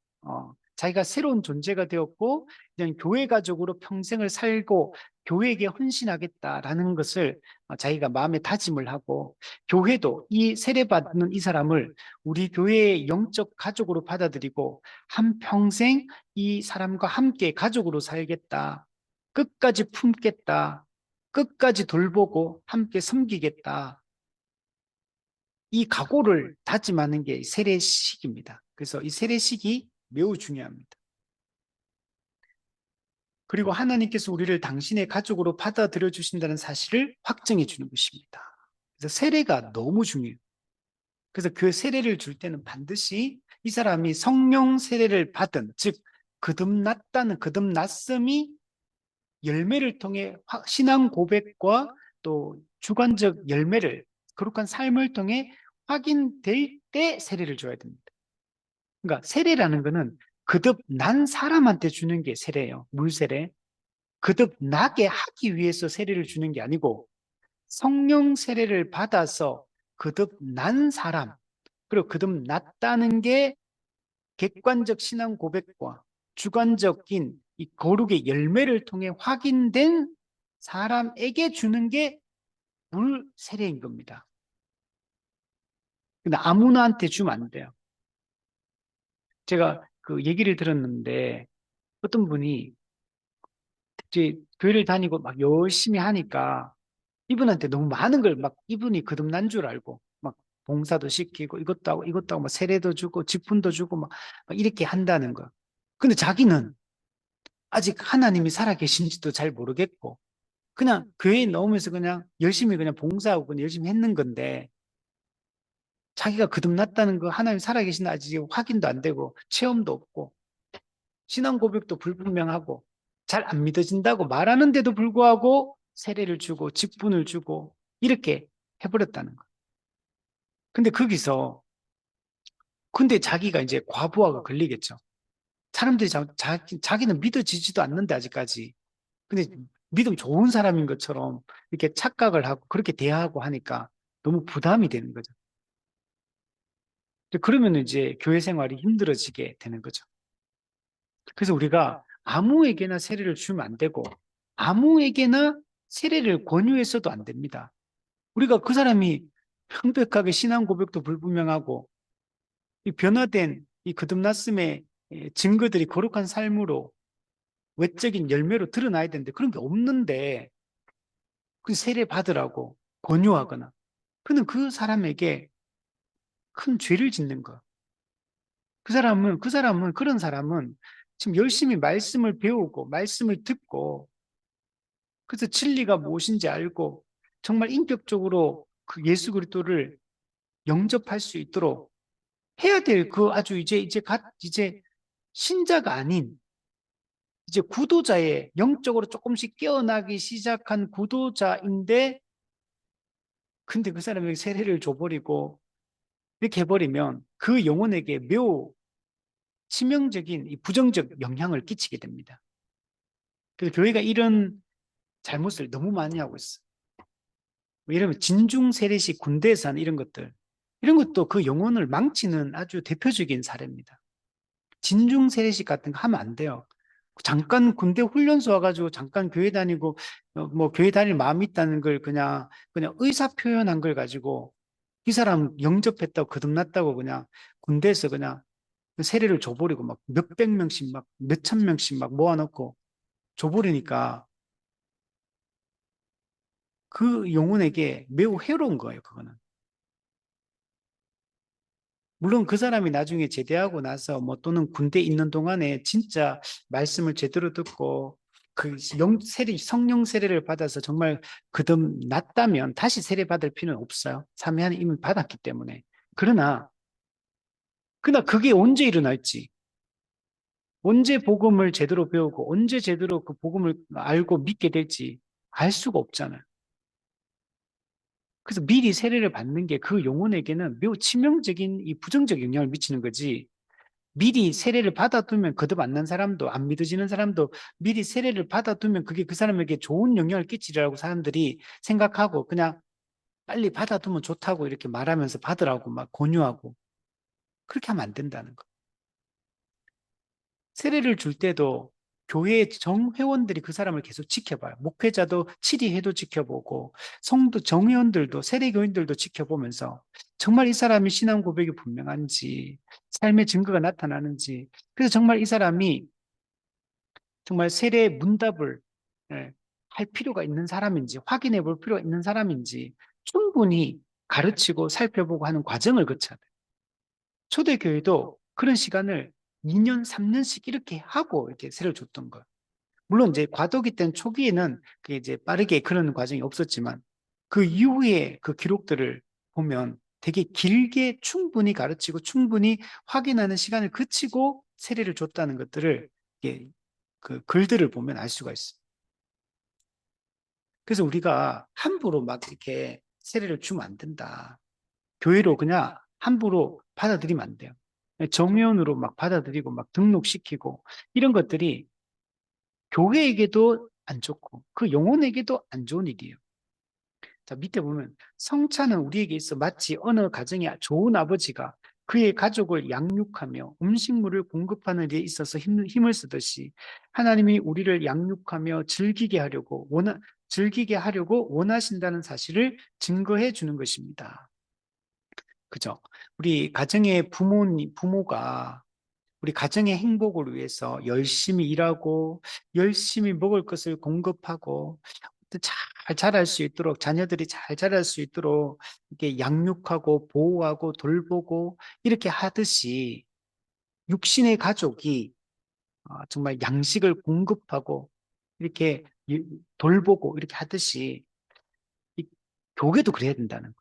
S1: 자기가 새로운 존재가 되었고 그냥 교회 가족으로 평생을 살고 교회에게 헌신하겠다라는 것을 자기가 마음에 다짐을 하고 교회도 이 세례받는 이 사람을 우리 교회의 영적 가족으로 받아들이고 한평생 이 사람과 함께 가족으로 살겠다. 끝까지 품겠다. 끝까지 돌보고 함께 섬기겠다. 이 각오를 다짐하는 게 세례식입니다. 그래서 이 세례식이 매우 중요합니다. 그리고 하나님께서 우리를 당신의 가족으로 받아들여 주신다는 사실을 확정해 주는 것입니다. 그래서 세례가 너무 중요해요. 그래서 그 세례를 줄 때는 반드시 이 사람이 성령 세례를 받은, 즉 거듭났음이 열매를 통해 신앙 고백과 또 주관적 열매를 거룩한 삶을 통해 확인될 때 세례를 줘야 됩니다. 그러니까 세례라는 것은 거듭난 사람한테 주는 게 세례예요. 물세례. 거듭나게 하기 위해서 세례를 주는 게 아니고 성령 세례를 받아서 거듭난 사람, 그리고 거듭났다는 게 객관적 신앙 고백과 주관적인 이 거룩의 열매를 통해 확인된 사람에게 주는 게 물 세례인 겁니다. 근데 아무나한테 주면 안 돼요. 제가 그 얘기를 들었는데 어떤 분이 이제 교회를 다니고 막 열심히 하니까 이분한테 너무 많은 걸 막 이분이 거듭난 줄 알고 막 봉사도 시키고 이것도 하고 막 세례도 주고 직분도 주고 막 이렇게 한다는 거. 근데 자기는 아직 하나님이 살아계신지도 잘 모르겠고 그냥 교회에 나오면서 그냥 열심히 그냥 봉사하고 그냥 열심히 했는 건데 자기가 거듭났다는 거 하나님 살아계신 아직 확인도 안 되고 체험도 없고 신앙 고백도 불분명하고 잘 안 믿어진다고 말하는데도 불구하고 세례를 주고 직분을 주고 이렇게 해버렸다는 거. 근데 거기서 근데 자기가 이제 과부하가 걸리겠죠. 사람들이 자기는 믿어지지도 않는데 아직까지. 근데 믿음 좋은 사람인 것처럼 이렇게 착각을 하고 그렇게 대하고 하니까 너무 부담이 되는 거죠. 그러면 이제 교회 생활이 힘들어지게 되는 거죠. 그래서 우리가 아무에게나 세례를 주면 안 되고 아무에게나 세례를 권유해서도 안 됩니다. 우리가 그 사람이 명백하게 신앙 고백도 불분명하고 이 변화된 이 거듭났음의 증거들이 거룩한 삶으로 외적인 열매로 드러나야 되는데 그런 게 없는데 그 세례 받으라고 권유하거나 그는 그 사람에게 큰 죄를 짓는 거. 그런 사람은 지금 열심히 말씀을 배우고 말씀을 듣고 그래서 진리가 무엇인지 알고 정말 인격적으로 그 예수 그리스도를 영접할 수 있도록 해야 될 그 아주 이제 신자가 아닌 이제 구도자의 영적으로 조금씩 깨어나기 시작한 구도자인데 근데 그 사람에게 세례를 줘버리고 이렇게 해버리면 그 영혼에게 매우 치명적인 이 부정적 영향을 끼치게 됩니다. 그래서 교회가 이런 잘못을 너무 많이 하고 있어. 뭐 이러면 진중 세례식 군대에서 하는 이런 것들, 이런 것도 그 영혼을 망치는 아주 대표적인 사례입니다. 진중 세례식 같은 거 하면 안 돼요. 잠깐 군대 훈련소 와가지고 잠깐 교회 다니고 뭐 교회 다닐 마음이 있다는 걸 그냥 의사 표현한 걸 가지고 이 사람 영접했다고 거듭났다고 그냥 군대에서 그냥 세례를 줘버리고 막 몇백 명씩 막 몇천 명씩 막 모아놓고 줘버리니까 그 영혼에게 매우 해로운 거예요, 그거는. 물론 그 사람이 나중에 제대하고 나서 뭐 또는 군대에 있는 동안에 진짜 말씀을 제대로 듣고 그 성령 세례를 받아서 정말 거듭났다면 다시 세례 받을 필요는 없어요. 삼위 안에 이미 받았기 때문에. 그러나 그게 언제 일어날지, 언제 복음을 제대로 배우고 언제 제대로 그 복음을 알고 믿게 될지 알 수가 없잖아요. 그래서 미리 세례를 받는 게 그 영혼에게는 매우 치명적인 이 부정적 영향을 미치는 거지. 미리 세례를 받아두면 거듭 안 난 사람도 안 믿어지는 사람도 미리 세례를 받아두면 그게 그 사람에게 좋은 영향을 끼치리라고 사람들이 생각하고 그냥 빨리 받아두면 좋다고 이렇게 말하면서 받으라고 막 권유하고 그렇게 하면 안 된다는 거. 세례를 줄 때도 교회의 정회원들이 그 사람을 계속 지켜봐요. 목회자도 치리회도 지켜보고 성도 정회원들도 세례교인들도 지켜보면서 정말 이 사람이 신앙 고백이 분명한지 삶의 증거가 나타나는지 그래서 정말 이 사람이 정말 세례 문답을 할 필요가 있는 사람인지 확인해 볼 필요가 있는 사람인지 충분히 가르치고 살펴보고 하는 과정을 거쳐야 돼요. 초대교회도 그런 시간을 2년, 3년씩 이렇게 하고 이렇게 세례를 줬던 거예요. 물론 이제 과도기 땐 초기에는 그게 이제 빠르게 그런 과정이 없었지만 그 이후에 그 기록들을 보면 되게 길게 충분히 가르치고 충분히 확인하는 시간을 거치고 세례를 줬다는 것들을 이게 그 글들을 보면 알 수가 있어요. 그래서 우리가 함부로 막 이렇게 세례를 주면 안 된다. 교회로 그냥 함부로 받아들이면 안 돼요. 정회원으로 막 받아들이고 막 등록시키고 이런 것들이 교회에게도 안 좋고 그 영혼에게도 안 좋은 일이에요. 자, 밑에 보면 성찬은 우리에게 있어 마치 어느 가정의 좋은 아버지가 그의 가족을 양육하며 음식물을 공급하는 데 있어서 힘을 쓰듯이 하나님이 우리를 양육하며 즐기게 하려고 원하신다는 사실을 증거해 주는 것입니다. 그죠? 우리 가정의 부모가 우리 가정의 행복을 위해서 열심히 일하고 열심히 먹을 것을 공급하고 잘 자랄 수 있도록, 자녀들이 잘 자랄 수 있도록 이렇게 양육하고 보호하고 돌보고 이렇게 하듯이 육신의 가족이 정말 양식을 공급하고 이렇게 돌보고 이렇게 하듯이 이 교회도 그래야 된다는 거예요.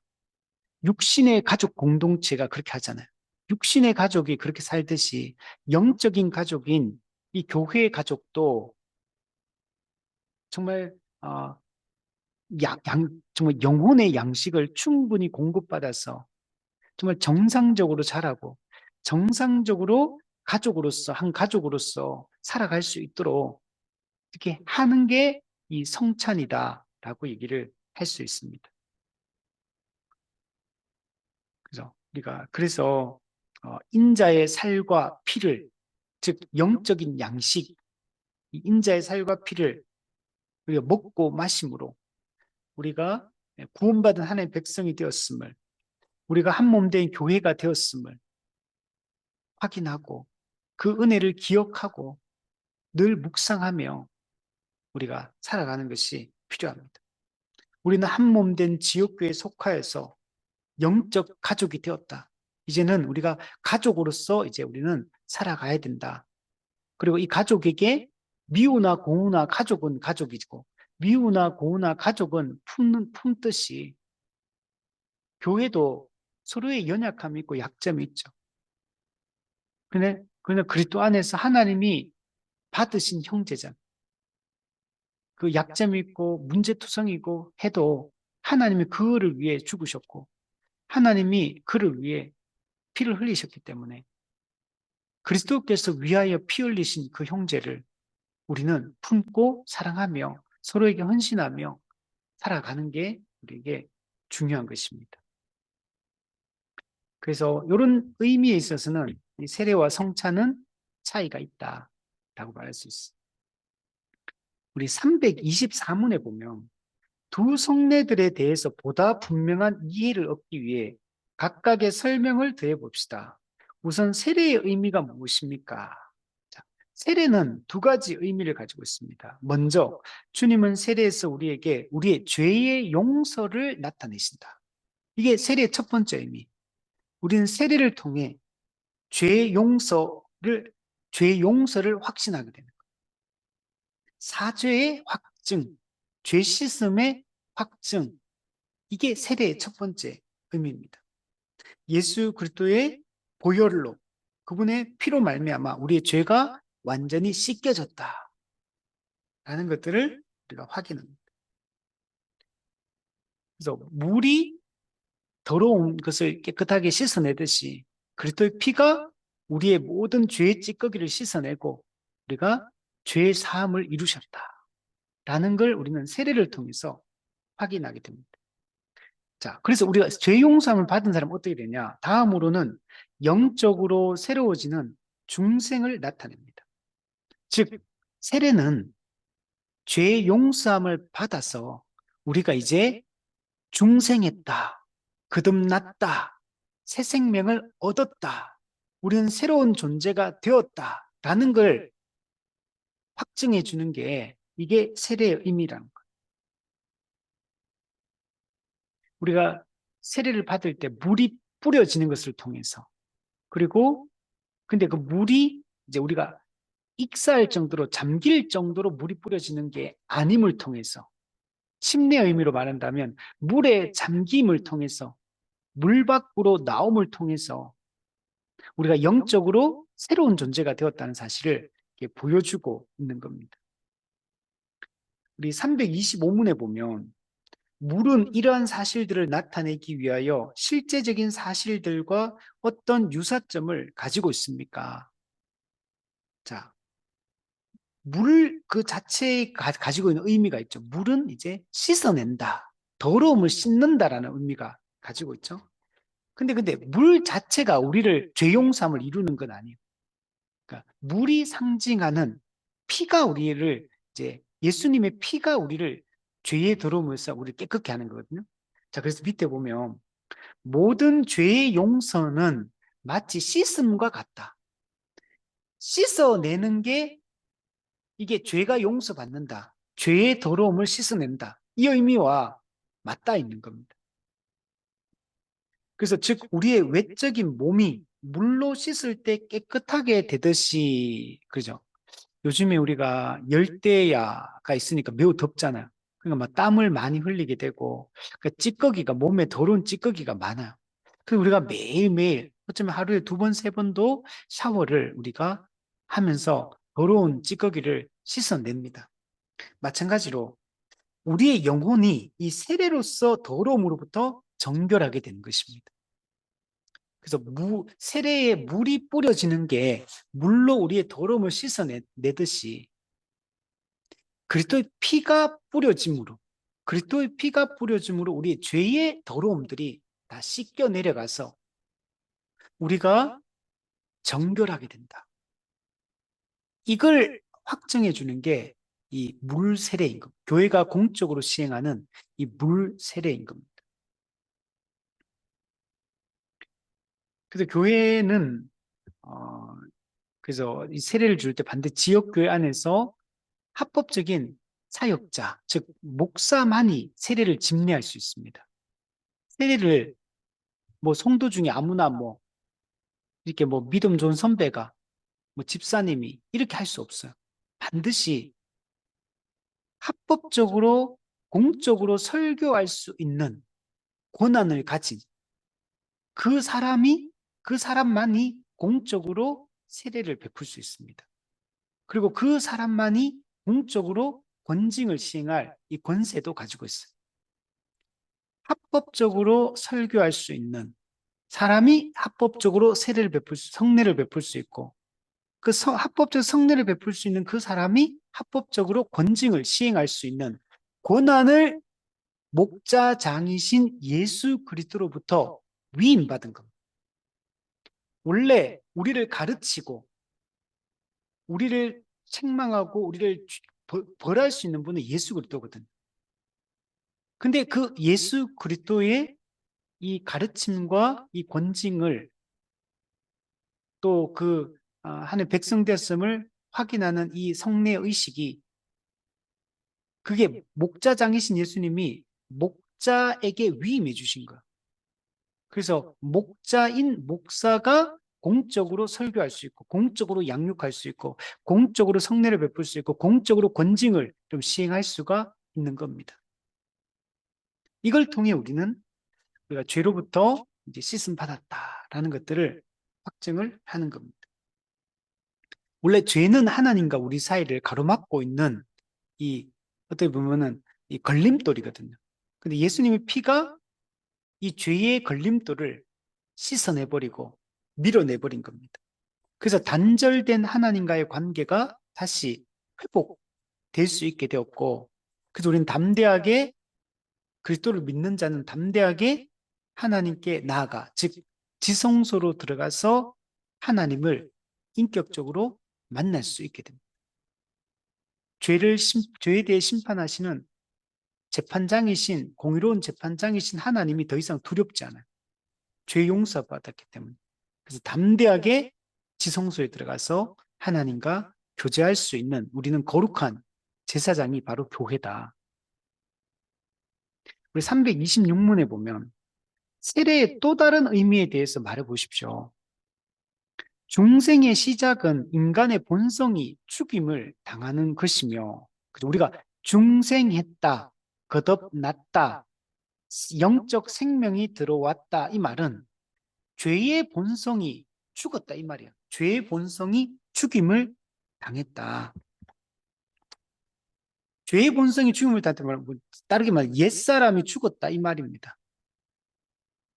S1: 육신의 가족 공동체가 그렇게 하잖아요. 육신의 가족이 그렇게 살듯이 영적인 가족인 이 교회의 가족도 정말 정말 영혼의 양식을 충분히 공급받아서 정말 정상적으로 자라고 정상적으로 가족으로서 한 가족으로서 살아갈 수 있도록 이렇게 하는 게 이 성찬이다라고 얘기를 할 수 있습니다. 그래서 인자의 살과 피를, 즉 영적인 양식, 이 인자의 살과 피를 우리가 먹고 마심으로 우리가 구원받은 하나님의 백성이 되었음을, 우리가 한 몸 된 교회가 되었음을 확인하고 그 은혜를 기억하고 늘 묵상하며 우리가 살아가는 것이 필요합니다. 우리는 한 몸 된 지역교회에 속하여서 영적 가족이 되었다. 이제는 우리가 가족으로서 이제 우리는 살아가야 된다. 그리고 이 가족에게 미우나 고우나 가족은 가족이고 미우나 고우나 가족은 품듯이 교회도 서로의 연약함이 있고 약점이 있죠. 그러나 그리스도 안에서 하나님이 받으신 형제자, 그 약점이 있고 문제투성이고 해도 하나님이 그를 위해 죽으셨고 하나님이 그를 위해 피를 흘리셨기 때문에 그리스도께서 위하여 피 흘리신 그 형제를 우리는 품고 사랑하며 서로에게 헌신하며 살아가는 게 우리에게 중요한 것입니다. 그래서 이런 의미에 있어서는 이 세례와 성찬은 차이가 있다라고 말할 수 있습니다. 우리 324문에 보면 두 성례들에 대해서 보다 분명한 이해를 얻기 위해 각각의 설명을 더해 봅시다. 우선 세례의 의미가 무엇입니까? 자, 세례는 두 가지 의미를 가지고 있습니다. 먼저 주님은 세례에서 우리에게 우리의 죄의 용서를 나타내신다. 이게 세례의 첫 번째 의미. 우리는 세례를 통해 죄의 용서를 확신하게 되는 거예요. 사죄의 확증, 죄 씻음의 확증. 이게 세례의 첫 번째 의미입니다. 예수 그리스도의 보혈로 그분의 피로 말미암아 우리의 죄가 완전히 씻겨졌다라는 것들을 우리가 확인합니다. 그래서 물이 더러운 것을 깨끗하게 씻어내듯이 그리스도의 피가 우리의 모든 죄의 찌꺼기를 씻어내고 우리가 죄의 사함을 이루셨다라는 걸 우리는 세례를 통해서 확인하게 됩니다. 자, 그래서 우리가 죄 용서함을 받은 사람은 어떻게 되냐? 다음으로는 영적으로 새로워지는 중생을 나타냅니다. 즉, 세례는 죄 용서함을 받아서 우리가 이제 중생했다, 거듭났다, 새 생명을 얻었다, 우리는 새로운 존재가 되었다라는 걸 확증해 주는 게 이게 세례의 의미라는 거예요. 우리가 세례를 받을 때 물이 뿌려지는 것을 통해서 그리고 근데 그 물이 이제 우리가 익사할 정도로 잠길 정도로 물이 뿌려지는 게 아님을 통해서 침례의 의미로 말한다면 물의 잠김을 통해서 물 밖으로 나옴을 통해서 우리가 영적으로 새로운 존재가 되었다는 사실을 보여주고 있는 겁니다. 우리 325문에 보면 물은 이러한 사실들을 나타내기 위하여 실제적인 사실들과 어떤 유사점을 가지고 있습니까? 자, 물 그 자체에 가지고 있는 의미가 있죠. 물은 이제 씻어낸다, 더러움을 씻는다라는 의미가 가지고 있죠. 근데 물 자체가 우리를 죄 용서함을 이루는 건 아니에요. 그러니까 물이 상징하는 피가 우리를 이제 예수님의 피가 우리를 죄의 더러움에서 우리를 깨끗게 하는 거거든요. 자, 그래서 밑에 보면 모든 죄의 용서는 마치 씻음과 같다. 씻어내는 게 이게 죄가 용서받는다. 죄의 더러움을 씻어낸다. 이 의미와 맞닿아 있는 겁니다. 그래서 즉 우리의 외적인 몸이 물로 씻을 때 깨끗하게 되듯이 그죠? 요즘에 우리가 열대야가 있으니까 매우 덥잖아요. 그러니까 막 땀을 많이 흘리게 되고 그 찌꺼기가 몸에 더러운 찌꺼기가 많아요. 그래서 우리가 매일매일 어쩌면 하루에 두 번, 세 번도 샤워를 우리가 하면서 더러운 찌꺼기를 씻어냅니다. 마찬가지로 우리의 영혼이 이 세례로서 더러움으로부터 정결하게 되는 것입니다. 그래서 세례에 물이 뿌려지는 게 물로 우리의 더러움을 씻어내듯이 그리스도의 피가 뿌려짐으로 그리스도의 피가 뿌려짐으로 우리의 죄의 더러움들이 다 씻겨 내려가서 우리가 정결하게 된다. 이걸 확정해 주는 게 이 물 세례인 겁니다. 교회가 공적으로 시행하는 이 물 세례인 겁니다. 그래서 교회는 그래서 이 세례를 줄 때 반드시 지역 교회 안에서 합법적인 사역자, 즉 목사만이 세례를 집례할 수 있습니다. 세례를 뭐 성도 중에 아무나 뭐 이렇게 뭐 믿음 좋은 선배가 뭐 집사님이 이렇게 할 수 없어요. 반드시 합법적으로 공적으로 설교할 수 있는 권한을 가진 그 사람이 그 사람만이 공적으로 세례를 베풀 수 있습니다. 그리고 그 사람만이 공적으로 권징을 시행할 이 권세도 가지고 있어요. 합법적으로 설교할 수 있는 사람이 합법적으로 성례를 베풀 수 있고 그 합법적 성례를 베풀 수 있는 그 사람이 합법적으로 권징을 시행할 수 있는 권한을 목자장이신 예수 그리스도로부터 위임받은 겁니다. 원래 우리를 가르치고 우리를 책망하고 우리를 벌할 수 있는 분은 예수 그리스도거든. 근데 그 예수 그리스도의 이 가르침과 이 권징을 또 그 하나님의 백성 됐음을 확인하는 이 성례 의식이 그게 목자장이신 예수님이 목자에게 위임해 주신 거야. 그래서 목자인 목사가 공적으로 설교할 수 있고 공적으로 양육할 수 있고 공적으로 성례를 베풀 수 있고 공적으로 권징을 좀 시행할 수가 있는 겁니다. 이걸 통해 우리가 죄로부터 이제 씻음 받았다라는 것들을 확증을 하는 겁니다. 원래 죄는 하나님과 우리 사이를 가로막고 있는 이 어떻게 보면은 이 걸림돌이거든요. 근데 예수님의 피가 이 죄의 걸림돌을 씻어내버리고 밀어내버린 겁니다. 그래서 단절된 하나님과의 관계가 다시 회복될 수 있게 되었고, 그래서 우리는 담대하게 그리스도를 믿는 자는 담대하게 하나님께 나아가, 즉 지성소로 들어가서 하나님을 인격적으로 만날 수 있게 됩니다. 죄에 대해 심판하시는 재판장이신 공의로운 재판장이신 하나님이 더 이상 두렵지 않아요. 죄 용서받았기 때문에. 그래서 담대하게 지성소에 들어가서 하나님과 교제할 수 있는 우리는 거룩한 제사장이 바로 교회다. 우리 326문에 보면 세례의 또 다른 의미에 대해서 말해 보십시오. 중생의 시작은 인간의 본성이 죽임을 당하는 것이며, 우리가 중생했다, 거듭났다, 영적 생명이 들어왔다 이 말은 죄의 본성이 죽었다 이 말이야. 죄의 본성이 죽임을 당했다. 죄의 본성이 죽임을 당했다 말은 다르게 말해 옛사람이 죽었다 이 말입니다.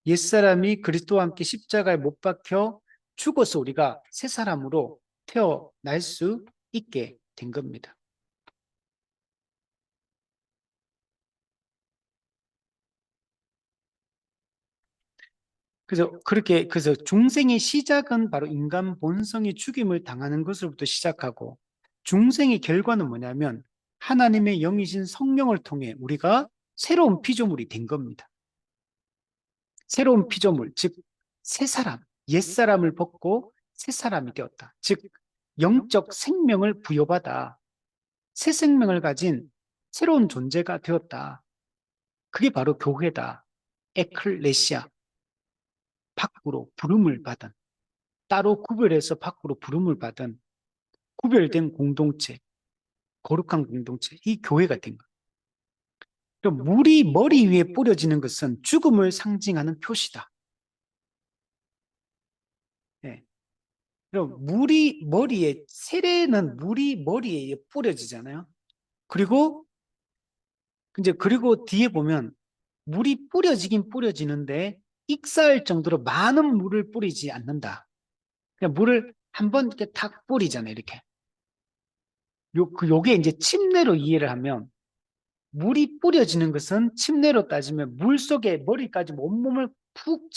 S1: 옛사람이 그리스도와 함께 십자가에 못 박혀 죽어서 우리가 새 사람으로 태어날 수 있게 된 겁니다. 그래서 중생의 시작은 바로 인간 본성이 죽임을 당하는 것으로부터 시작하고 중생의 결과는 뭐냐면 하나님의 영이신 성령을 통해 우리가 새로운 피조물이 된 겁니다. 새로운 피조물, 즉 새 사람, 옛 사람을 벗고 새 사람이 되었다. 즉 영적 생명을 부여받아 새 생명을 가진 새로운 존재가 되었다. 그게 바로 교회다. 에클레시아, 밖으로 부름을 받은, 따로 구별해서 밖으로 부름을 받은 구별된 공동체, 거룩한 공동체, 이 교회가 된 거예요. 그럼 물이 머리 위에 뿌려지는 것은 죽음을 상징하는 표시다. 예. 그럼 물이 머리에, 세례는 물이 머리에 뿌려지잖아요. 그리고, 그리고 뒤에 보면 물이 뿌려지긴 뿌려지는데 익사할 정도로 많은 물을 뿌리지 않는다. 그냥 물을 한번 이렇게 탁 뿌리잖아요, 이렇게. 요게 이제 침례로 이해를 하면 물이 뿌려지는 것은 침례로 따지면 물 속에 머리까지 온몸을 푹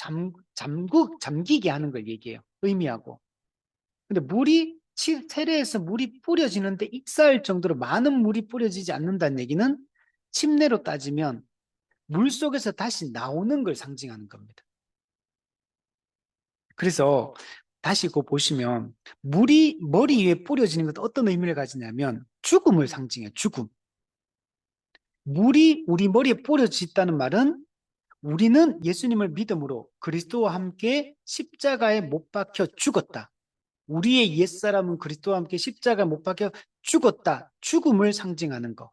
S1: 잠기게 하는 걸 얘기해요. 의미하고. 근데 세례에서 물이 뿌려지는데 익사할 정도로 많은 물이 뿌려지지 않는다는 얘기는 침례로 따지면 물 속에서 다시 나오는 걸 상징하는 겁니다. 그래서 다시 그거 보시면 물이 머리 위에 뿌려지는 것도 어떤 의미를 가지냐면 죽음을 상징해요. 죽음. 물이 우리 머리에 뿌려졌다는 말은 우리는 예수님을 믿음으로 그리스도와 함께 십자가에 못 박혀 죽었다. 우리의 옛사람은 그리스도와 함께 십자가에 못 박혀 죽었다. 죽음을 상징하는 거.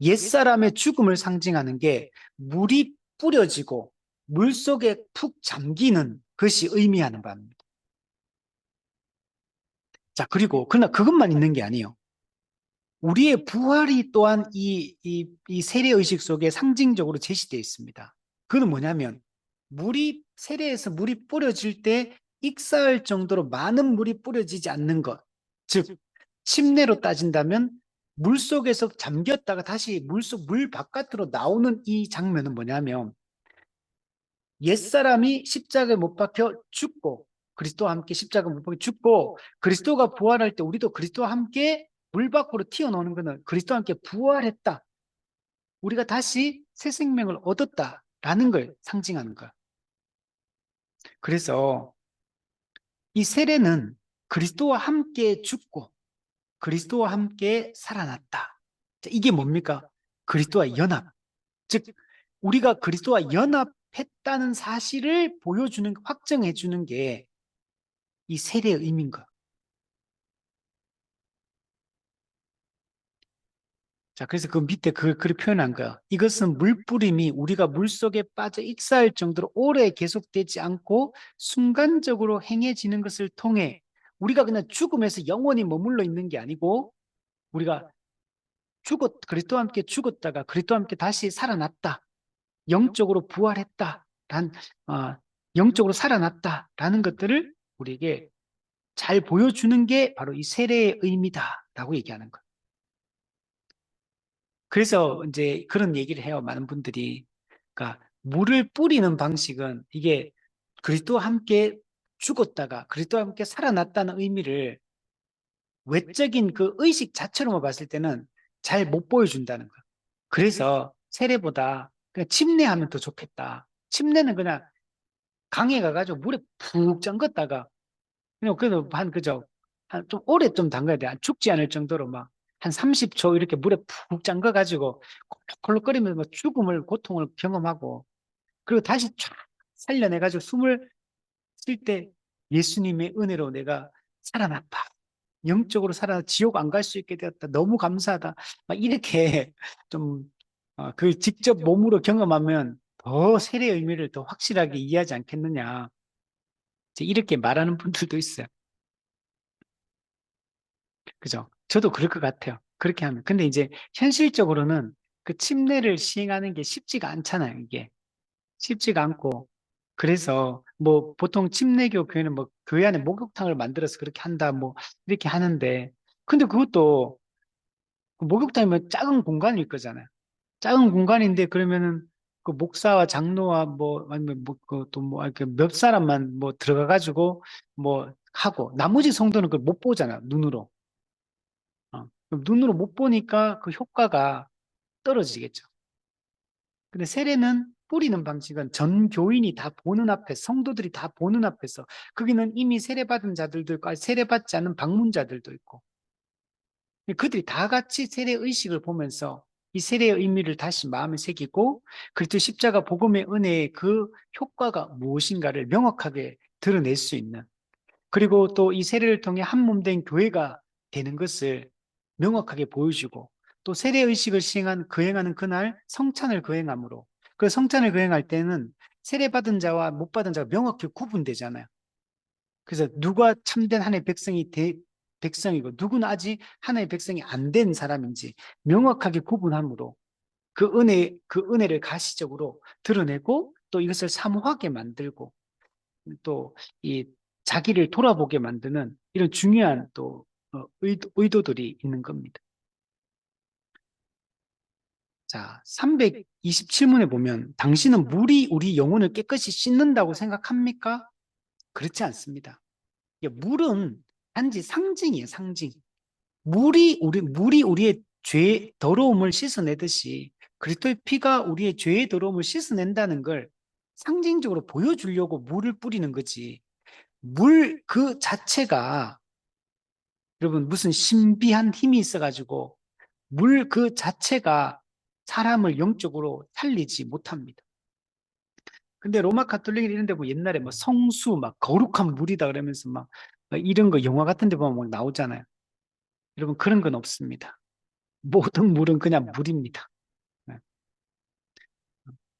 S1: 옛사람의 죽음을 상징하는 게 물이 뿌려지고 물 속에 푹 잠기는 것이 의미하는 바입니다. 자, 그러나 그것만 있는 게 아니에요. 우리의 부활이 또한 이 세례의식 속에 상징적으로 제시되어 있습니다. 그건 뭐냐면, 세례에서 물이 뿌려질 때 익사할 정도로 많은 물이 뿌려지지 않는 것. 즉, 침례로 따진다면 물 속에서 잠겼다가 다시 물 바깥으로 나오는 이 장면은 뭐냐면, 옛사람이 십자가에 못 박혀 죽고, 그리스도와 함께 십자가에 못 박혀 죽고, 그리스도가 부활할 때 우리도 그리스도와 함께 물 밖으로 튀어나오는 것은 그리스도와 함께 부활했다. 우리가 다시 새 생명을 얻었다라는 걸 상징하는 거야. 그래서 이 세례는 그리스도와 함께 죽고 그리스도와 함께 살아났다. 자, 이게 뭡니까? 그리스도와 연합. 즉, 우리가 그리스도와 연합했다는 사실을 확정해 주는 게 이 세례의 의미인 거야. 자, 그래서 그 밑에 그걸 표현한 거야. 이것은 물뿌림이 우리가 물 속에 빠져 익사할 정도로 오래 계속되지 않고 순간적으로 행해지는 것을 통해 우리가 그냥 죽음에서 영원히 머물러 있는 게 아니고 우리가 그리스도와 함께 죽었다가 그리스도와 함께 다시 살아났다. 영적으로 부활했다. 어, 영적으로 살아났다라는 것들을 우리에게 잘 보여주는 게 바로 이 세례의 의미다라고 얘기하는 거예요. 그래서 이제 그런 얘기를 해요. 많은 분들이. 그러니까 물을 뿌리는 방식은 이게 그리스도와 함께 죽었다가 그리스도와 함께 살아났다는 의미를 외적인 그 의식 자체로만 봤을 때는 잘 못 보여준다는 거예요. 그래서 세례보다 그냥 침례하면 더 좋겠다. 침례는 그냥 강에 가가지고 물에 푹 잠갔다가 그냥 그래도 그죠? 한 좀 오래 좀 담가야 돼. 죽지 않을 정도로 막 한 30초 이렇게 물에 푹 잠가가지고 콜록콜록거리면서 막 고통을 경험하고 그리고 다시 쫙 살려내가지고 숨을 쉴 때 예수님의 은혜로 내가 살아났다. 영적으로 지옥 안 갈 수 있게 되었다. 너무 감사하다. 막 이렇게 좀, 그 직접 몸으로 경험하면 더 세례의 의미를 더 확실하게 이해하지 않겠느냐. 이제 이렇게 말하는 분들도 있어요. 그죠? 저도 그럴 것 같아요. 그렇게 하면. 근데 이제 현실적으로는 그 침례를 시행하는 게 쉽지가 않잖아요, 이게. 쉽지가 않고. 그래서 뭐 보통 침례교 교회는 뭐 교회 안에 목욕탕을 만들어서 그렇게 한다, 뭐 이렇게 하는데. 근데 그것도 그 목욕탕이면 작은 공간일 거잖아요. 작은 공간인데 그러면은 그 목사와 장로와 뭐 아니면 뭐그또뭐 이렇게 몇 사람만 뭐 들어가 가지고 뭐 하고 나머지 성도는 그걸 못 보잖아 눈으로. 그럼 눈으로 못 보니까 그 효과가 떨어지겠죠. 근데 세례는 뿌리는 방식은 전 교인이 다 보는 앞에 성도들이 다 보는 앞에서 거기는 이미 세례받은 자들도 있고 세례받지 않은 방문자들도 있고 그들이 다 같이 세례 의식을 보면서 이 세례의 의미를 다시 마음에 새기고 그리스도 십자가 복음의 은혜의 그 효과가 무엇인가를 명확하게 드러낼 수 있는, 그리고 또 이 세례를 통해 한 몸 된 교회가 되는 것을 명확하게 보여주고, 또 세례 의식을 거행하는 그날 성찬을 거행함으로, 그 성찬을 거행할 때는 세례 받은 자와 못 받은 자가 명확히 구분되잖아요. 그래서 누가 참된 하나님의 백성이고 누구는 아직 하나님의 백성이 안 된 사람인지 명확하게 구분함으로 그 은혜를 가시적으로 드러내고, 또 이것을 사모하게 만들고, 또 이 자기를 돌아보게 만드는 이런 중요한 또 의도들이 있는 겁니다. 자, 327문에 보면 당신은 물이 우리 영혼을 깨끗이 씻는다고 생각합니까? 그렇지 않습니다. 물은 단지 상징이에요, 상징. 물이 우리의 죄, 더러움을 씻어내듯이 그리스도의 피가 우리의 죄의 더러움을 씻어낸다는 걸 상징적으로 보여주려고 물을 뿌리는 거지. 물 그 자체가, 여러분, 무슨 신비한 힘이 있어가지고 물 그 자체가 사람을 영적으로 살리지 못합니다. 근데 로마 가톨릭 이런 데 보면 옛날에 뭐 성수 막 거룩한 물이다 그러면서 막 이런 거 영화 같은 데 보면 막 나오잖아요. 여러분, 그런 건 없습니다. 모든 물은 그냥 물입니다. 네.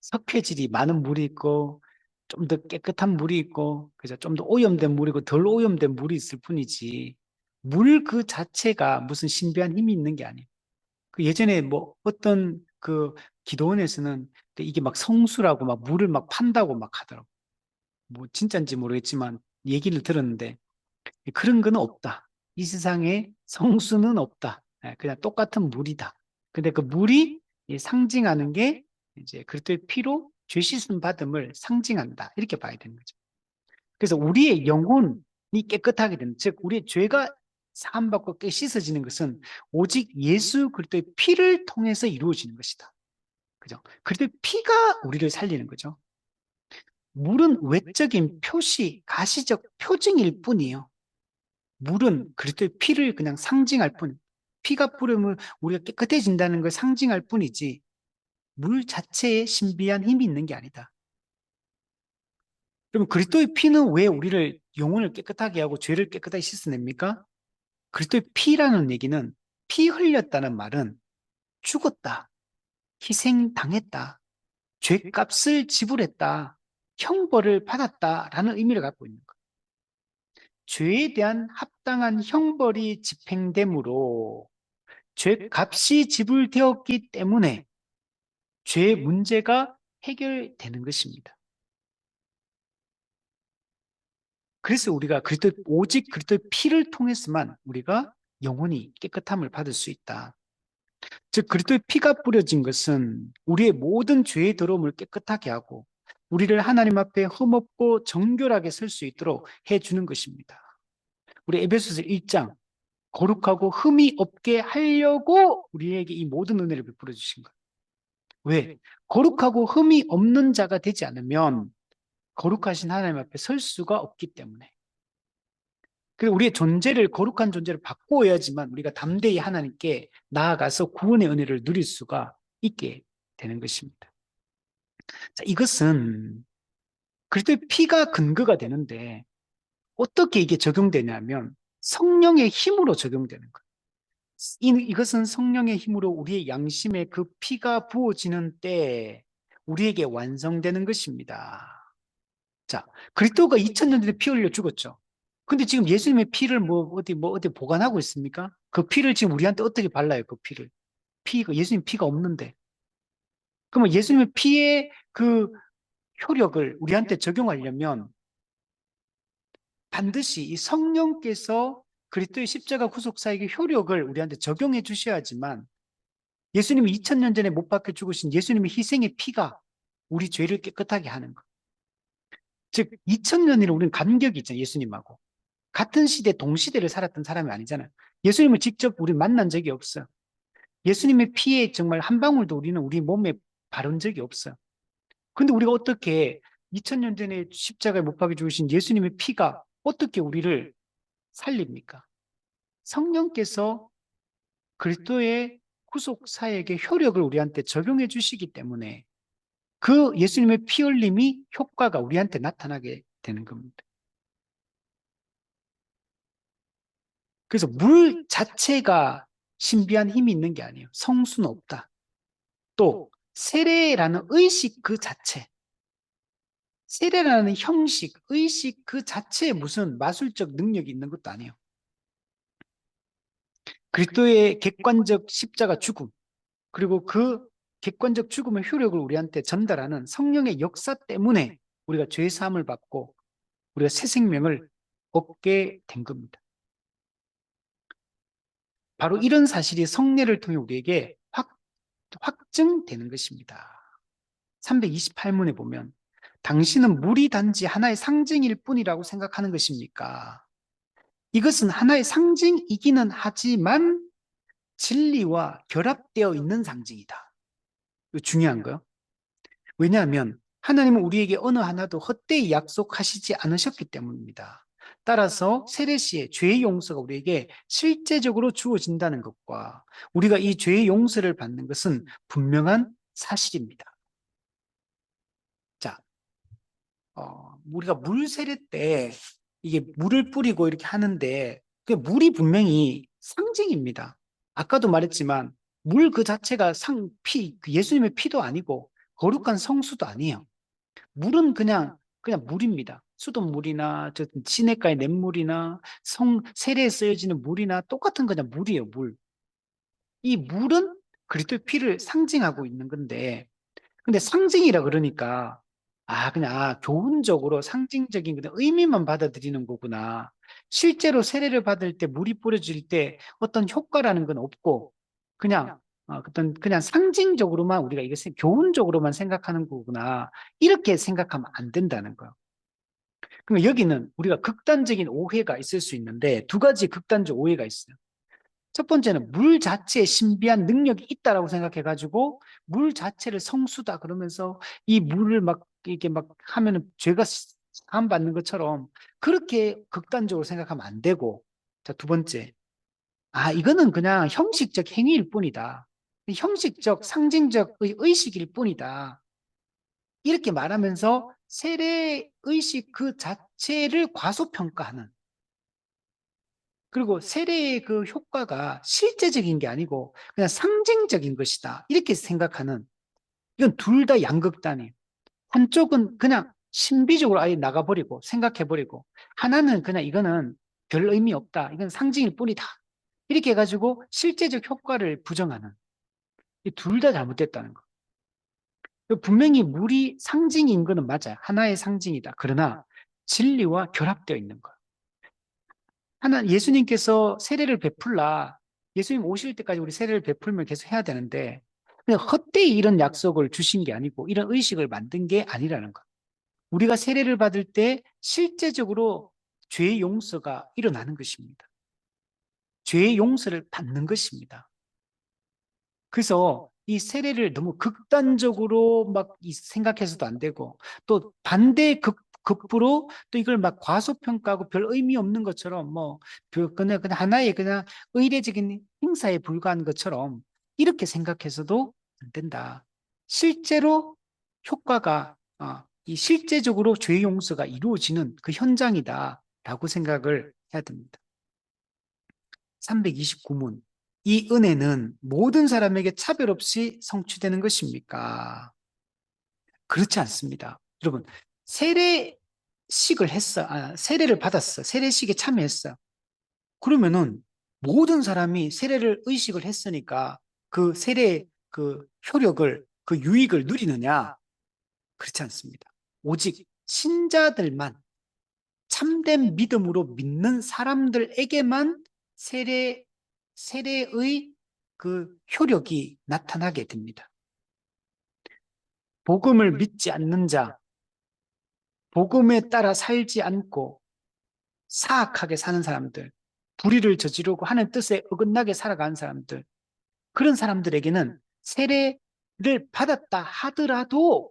S1: 석회질이 많은 물이 있고 좀 더 깨끗한 물이 있고, 그죠? 좀 더 오염된 물이고 덜 오염된 물이 있을 뿐이지 물 그 자체가 무슨 신비한 힘이 있는 게 아니에요. 그 예전에 뭐 어떤 그 기도원에서는 이게 막 성수라고 막 물을 막 판다고 막 하더라고. 뭐 진짜인지 모르겠지만 얘기를 들었는데, 그런 건 없다. 이 세상에 성수는 없다. 그냥 똑같은 물이다. 근데 그 물이 상징하는 게 이제 그리스도의 피로 죄 씻음 받음을 상징한다. 이렇게 봐야 되는 거죠. 그래서 우리의 영혼이 깨끗하게 되는, 즉 우리의 죄가 사함받고 깨 씻어지는 것은 오직 예수 그리스도의 피를 통해서 이루어지는 것이다. 그죠? 그리스도의 피가 우리를 살리는 거죠. 물은 외적인 표시, 가시적 표징일 뿐이에요. 물은 그리스도의 피를 그냥 상징할 뿐, 피가 뿌르면 우리가 깨끗해진다는 걸 상징할 뿐이지 물 자체에 신비한 힘이 있는 게 아니다. 그러면 그리스도의 피는 왜 우리를 영혼을 깨끗하게 하고 죄를 깨끗하게 씻어냅니까? 그리스도의 피라는 얘기는, 피 흘렸다는 말은 죽었다, 희생당했다, 죄값을 지불했다, 형벌을 받았다라는 의미를 갖고 있는 거예요. 죄에 대한 합당한 형벌이 집행되므로 죄값이 지불되었기 때문에 죄의 문제가 해결되는 것입니다. 그래서 우리가 오직 그리스도의 피를 통해서만 우리가 영혼이 깨끗함을 받을 수 있다. 즉 그리스도의 피가 뿌려진 것은 우리의 모든 죄의 더러움을 깨끗하게 하고 우리를 하나님 앞에 흠없고 정결하게 설 수 있도록 해주는 것입니다. 우리 에베소서 1장, 거룩하고 흠이 없게 하려고 우리에게 이 모든 은혜를 베풀어 주신 거예요. 왜? 거룩하고 흠이 없는 자가 되지 않으면 거룩하신 하나님 앞에 설 수가 없기 때문에. 그리고 우리의 존재를, 거룩한 존재를 바꾸어야지만 우리가 담대히 하나님께 나아가서 구원의 은혜를 누릴 수가 있게 되는 것입니다. 자, 이것은 그리스도의 피가 근거가 되는데 어떻게 이게 적용되냐면 성령의 힘으로 적용되는 거예요. 이것은 성령의 힘으로 우리의 양심에 그 피가 부어지는 때 우리에게 완성되는 것입니다. 자, 그리스도가 2000년 전에 피 흘려 죽었죠. 근데 지금 예수님의 피를 뭐 어디 보관하고 있습니까? 그 피를 지금 우리한테 어떻게 발라요? 그 피를. 예수님 피가 없는데. 그러면 예수님의 피의 그 효력을 우리한테 적용하려면 반드시 이 성령께서 그리스도의 십자가 구속사역의 효력을 우리한테 적용해 주셔야지만, 예수님이 2000년 전에 못 박혀 죽으신 예수님의 희생의 피가 우리 죄를 깨끗하게 하는 것. 즉 2000년이나 우리는 간격이 있잖아요. 예수님하고 같은 시대 동시대를 살았던 사람이 아니잖아요. 예수님을 직접 우리 만난 적이 없어요. 예수님의 피에 정말 한 방울도 우리는 우리 몸에 바른 적이 없어요. 근데 우리가 어떻게 2000년 전에 십자가에 못 박혀 죽으신 예수님의 피가 어떻게 우리를 살립니까? 성령께서 그리스도의 후속 사역의 효력을 우리한테 적용해 주시기 때문에 그 예수님의 피 흘림이 효과가 우리한테 나타나게 되는 겁니다. 그래서 물 자체가 신비한 힘이 있는 게 아니에요. 성수는 없다. 또 세례라는 의식 그 자체, 세례라는 형식, 의식 그 자체에 무슨 마술적 능력이 있는 것도 아니에요. 그리스도의 객관적 십자가 죽음, 그리고 그 객관적 죽음의 효력을 우리한테 전달하는 성령의 역사 때문에 우리가 죄 사함을 받고 우리가 새 생명을 얻게 된 겁니다. 바로 이런 사실이 성례를 통해 우리에게 확증되는 것입니다. 328문에 보면 당신은 물이 단지 하나의 상징일 뿐이라고 생각하는 것입니까? 이것은 하나의 상징이기는 하지만 진리와 결합되어 있는 상징이다. 이거 중요한 거요. 왜냐하면 하나님은 우리에게 어느 하나도 헛되이 약속하시지 않으셨기 때문입니다. 따라서 세례 시에 죄의 용서가 우리에게 실제적으로 주어진다는 것과 우리가 이 죄의 용서를 받는 것은 분명한 사실입니다. 자, 우리가 물 세례 때 이게 물을 뿌리고 이렇게 하는데 그 물이 분명히 상징입니다. 아까도 말했지만 물 그 자체가 그 예수님의 피도 아니고 거룩한 성수도 아니에요. 물은 그냥 물입니다. 수돗물이나 저 시냇가의 냇물이나 세례에 쓰여지는 물이나 똑같은 그냥 물이에요, 물. 이 물은 그리스도의 피를 상징하고 있는 건데 근데 상징이라 그러니까 교훈적으로 상징적인 그냥 의미만 받아들이는 거구나. 실제로 세례를 받을 때 물이 뿌려질 때 어떤 효과라는 건 없고 그냥 그냥 상징적으로만 우리가 이것을 교훈적으로만 생각하는 거구나. 이렇게 생각하면 안 된다는 거예요. 그러면 여기는 우리가 극단적인 오해가 있을 수 있는데 두 가지 극단적 오해가 있어요. 첫 번째는 물 자체에 신비한 능력이 있다라고 생각해가지고 물 자체를 성수다 그러면서 이 물을 막 이렇게 막 하면은 죄가 사함 받는 것처럼 그렇게 극단적으로 생각하면 안 되고 자, 두 번째. 이거는 그냥 형식적 행위일 뿐이다. 형식적 상징적 의식일 뿐이다. 이렇게 말하면서 세례 의식 그 자체를 과소평가하는 그리고 세례의 그 효과가 실제적인 게 아니고 그냥 상징적인 것이다. 이렇게 생각하는 이건 둘 다 양극단이에요. 한쪽은 그냥 신비적으로 아예 나가버리고 생각해버리고 하나는 그냥 이거는 별 의미 없다. 이건 상징일 뿐이다. 이렇게 해가지고 실제적 효과를 부정하는 이 둘 다 잘못됐다는 거. 분명히 물이 상징인 거는 맞아요. 하나의 상징이다. 그러나 진리와 결합되어 있는 거. 예수님께서 세례를 베풀라. 예수님 오실 때까지 우리 세례를 베풀면 계속 해야 되는데, 그냥 헛되이 이런 약속을 주신 게 아니고, 이런 의식을 만든 게 아니라는 것. 우리가 세례를 받을 때 실제적으로 죄의 용서가 일어나는 것입니다. 죄의 용서를 받는 것입니다. 그래서 이 세례를 너무 극단적으로 막 생각해서도 안 되고, 또 극부로 또 이걸 막 과소평가하고 별 의미 없는 것처럼 그냥 하나의 그냥 의례적인 행사에 불과한 것처럼 이렇게 생각해서도 안 된다. 실제로 효과가, 이 실제적으로 죄 용서가 이루어지는 그 현장이다라고 생각을 해야 됩니다. 329문. 이 은혜는 모든 사람에게 차별 없이 성취되는 것입니까? 그렇지 않습니다. 여러분, 세례를 받았어. 세례식에 참여했어. 그러면은 모든 사람이 세례를 의식을 했으니까 그 세례의 그 효력을, 그 유익을 누리느냐? 그렇지 않습니다. 오직 신자들만 참된 믿음으로 믿는 사람들에게만 세례의 그 효력이 나타나게 됩니다. 복음을 믿지 않는 자, 복음에 따라 살지 않고 사악하게 사는 사람들, 불의를 저지르고 하는 뜻에 어긋나게 살아가는 사람들, 그런 사람들에게는 세례를 받았다 하더라도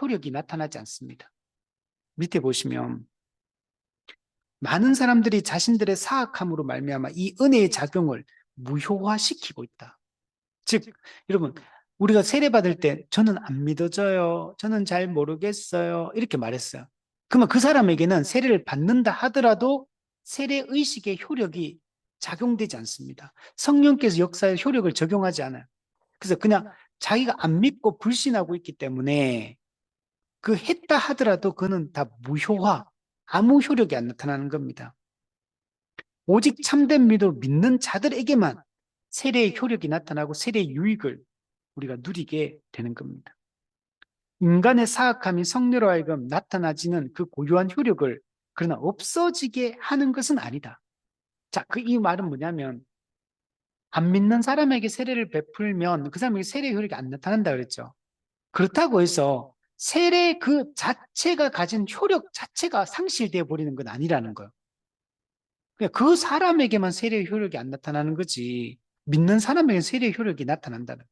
S1: 효력이 나타나지 않습니다. 밑에 보시면 많은 사람들이 자신들의 사악함으로 말미암아 이 은혜의 작용을 무효화시키고 있다. 즉, 여러분, 우리가 세례받을 때 저는 안 믿어져요. 저는 잘 모르겠어요. 이렇게 말했어요. 그러면 그 사람에게는 세례를 받는다 하더라도 세례 의식의 효력이 작용되지 않습니다. 성령께서 역사의 효력을 적용하지 않아요. 그래서 그냥 자기가 안 믿고 불신하고 있기 때문에 그 했다 하더라도 그는 다 무효화, 아무 효력이 안 나타나는 겁니다. 오직 참된 믿음으로 믿는 자들에게만 세례의 효력이 나타나고 세례의 유익을 우리가 누리게 되는 겁니다. 인간의 사악함이 성례로 하여금 나타나지는 그 고유한 효력을 그러나 없어지게 하는 것은 아니다. 자, 이 말은 뭐냐면 안 믿는 사람에게 세례를 베풀면 그 사람에게 세례의 효력이 안 나타난다 그랬죠. 그렇다고 해서 세례 그 자체가 가진 효력 자체가 상실되어 버리는 건 아니라는 거예요. 그냥 그 사람에게만 세례의 효력이 안 나타나는 거지. 믿는 사람에게 세례의 효력이 나타난다는.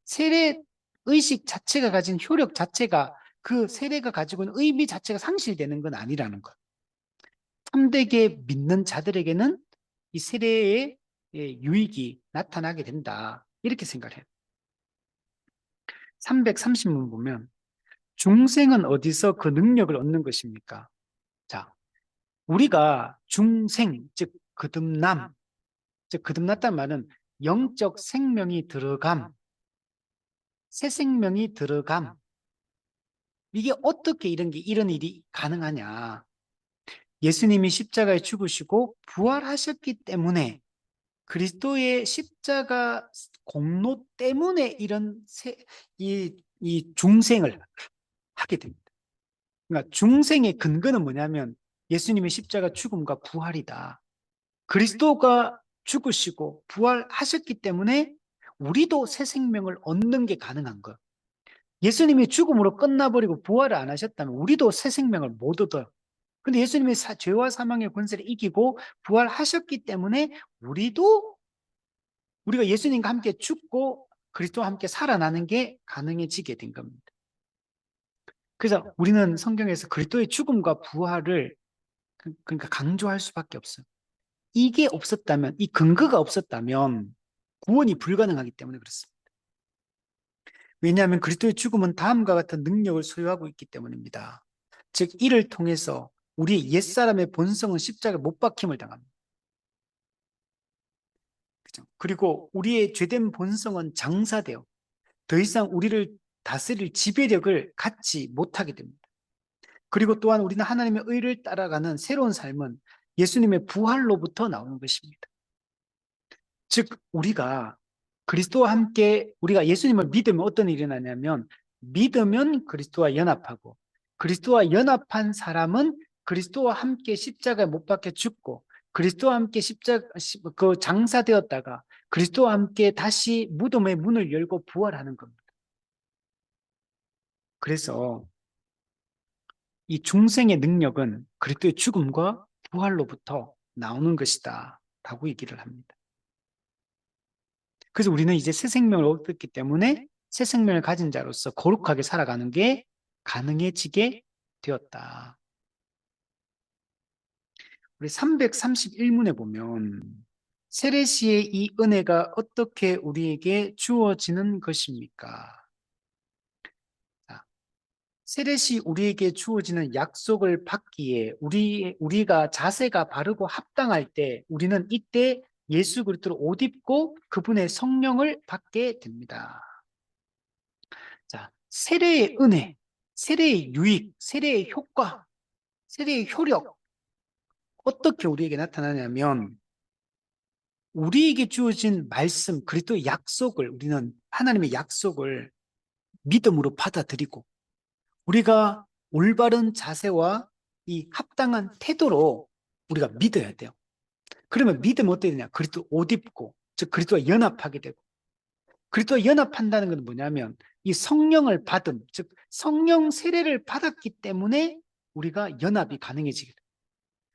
S1: 세례 의식 자체가 가진 효력 자체가 그 세례가 가지고 있는 의미 자체가 상실되는 건 아니라는 거예요. 참되게 믿는 자들에게는 이 세례의 유익이 나타나게 된다. 이렇게 생각해요. 330문 보면 중생은 어디서 그 능력을 얻는 것입니까? 자, 우리가 중생, 즉 거듭남, 즉 거듭났다는 말은 영적 생명이 들어감, 새 생명이 들어감. 이게 어떻게 이런 일이 가능하냐? 예수님이 십자가에 죽으시고 부활하셨기 때문에 그리스도의 십자가 공로 때문에 이 중생을 하게 됩니다. 그러니까 중생의 근거는 뭐냐면 예수님의 십자가 죽음과 부활이다. 그리스도가 죽으시고 부활하셨기 때문에 우리도 새 생명을 얻는 게 가능한 거예요. 예수님이 죽음으로 끝나버리고 부활을 안 하셨다면 우리도 새 생명을 못 얻어요. 근데 예수님이 죄와 사망의 권세를 이기고 부활하셨기 때문에 우리가 예수님과 함께 죽고 그리스도와 함께 살아나는 게 가능해지게 된 겁니다. 그래서 우리는 성경에서 그리스도의 죽음과 부활을 그러니까 강조할 수밖에 없어요. 이게 없었다면, 이 근거가 없었다면 구원이 불가능하기 때문에 그렇습니다. 왜냐하면 그리스도의 죽음은 다음과 같은 능력을 소유하고 있기 때문입니다. 즉 이를 통해서 우리 옛사람의 본성은 십자가에 못 박힘을 당합니다. 그죠? 그리고 우리의 죄된 본성은 장사되어 더 이상 우리를 다스릴 지배력을 갖지 못하게 됩니다. 그리고 또한 우리는 하나님의 의를 따라가는 새로운 삶은 예수님의 부활로부터 나오는 것입니다. 즉 우리가 그리스도와 함께 우리가 예수님을 믿으면 어떤 일이 일어나냐면 믿으면 그리스도와 연합하고 그리스도와 연합한 사람은 그리스도와 함께 십자가에 못 박혀 죽고 그리스도와 함께 그 장사되었다가 그리스도와 함께 다시 무덤의 문을 열고 부활하는 겁니다. 그래서 이 중생의 능력은 그리스도의 죽음과 부활로부터 나오는 것이다 라고 얘기를 합니다. 그래서 우리는 이제 새 생명을 얻었기 때문에 새 생명을 가진 자로서 거룩하게 살아가는 게 가능해지게 되었다. 우리 331문에 보면 세례시의 이 은혜가 어떻게 우리에게 주어지는 것입니까? 세례시 우리에게 주어지는 약속을 받기에 우리가 자세가 바르고 합당할 때 우리는 이때 예수 그리스도로 옷 입고 그분의 성령을 받게 됩니다. 자, 세례의 은혜, 세례의 유익, 세례의 효과, 세례의 효력 어떻게 우리에게 나타나냐면 우리에게 주어진 말씀, 그리스도의 약속을 우리는 하나님의 약속을 믿음으로 받아들이고 우리가 올바른 자세와 이 합당한 태도로 우리가 믿어야 돼요. 그러면 믿으면 어떻게 되냐? 그리스도 옷 입고 즉 그리스도와 연합하게 되고 그리스도와 연합한다는 건 뭐냐면 이 성령을 받음 즉 성령 세례를 받았기 때문에 우리가 연합이 가능해지게 돼요.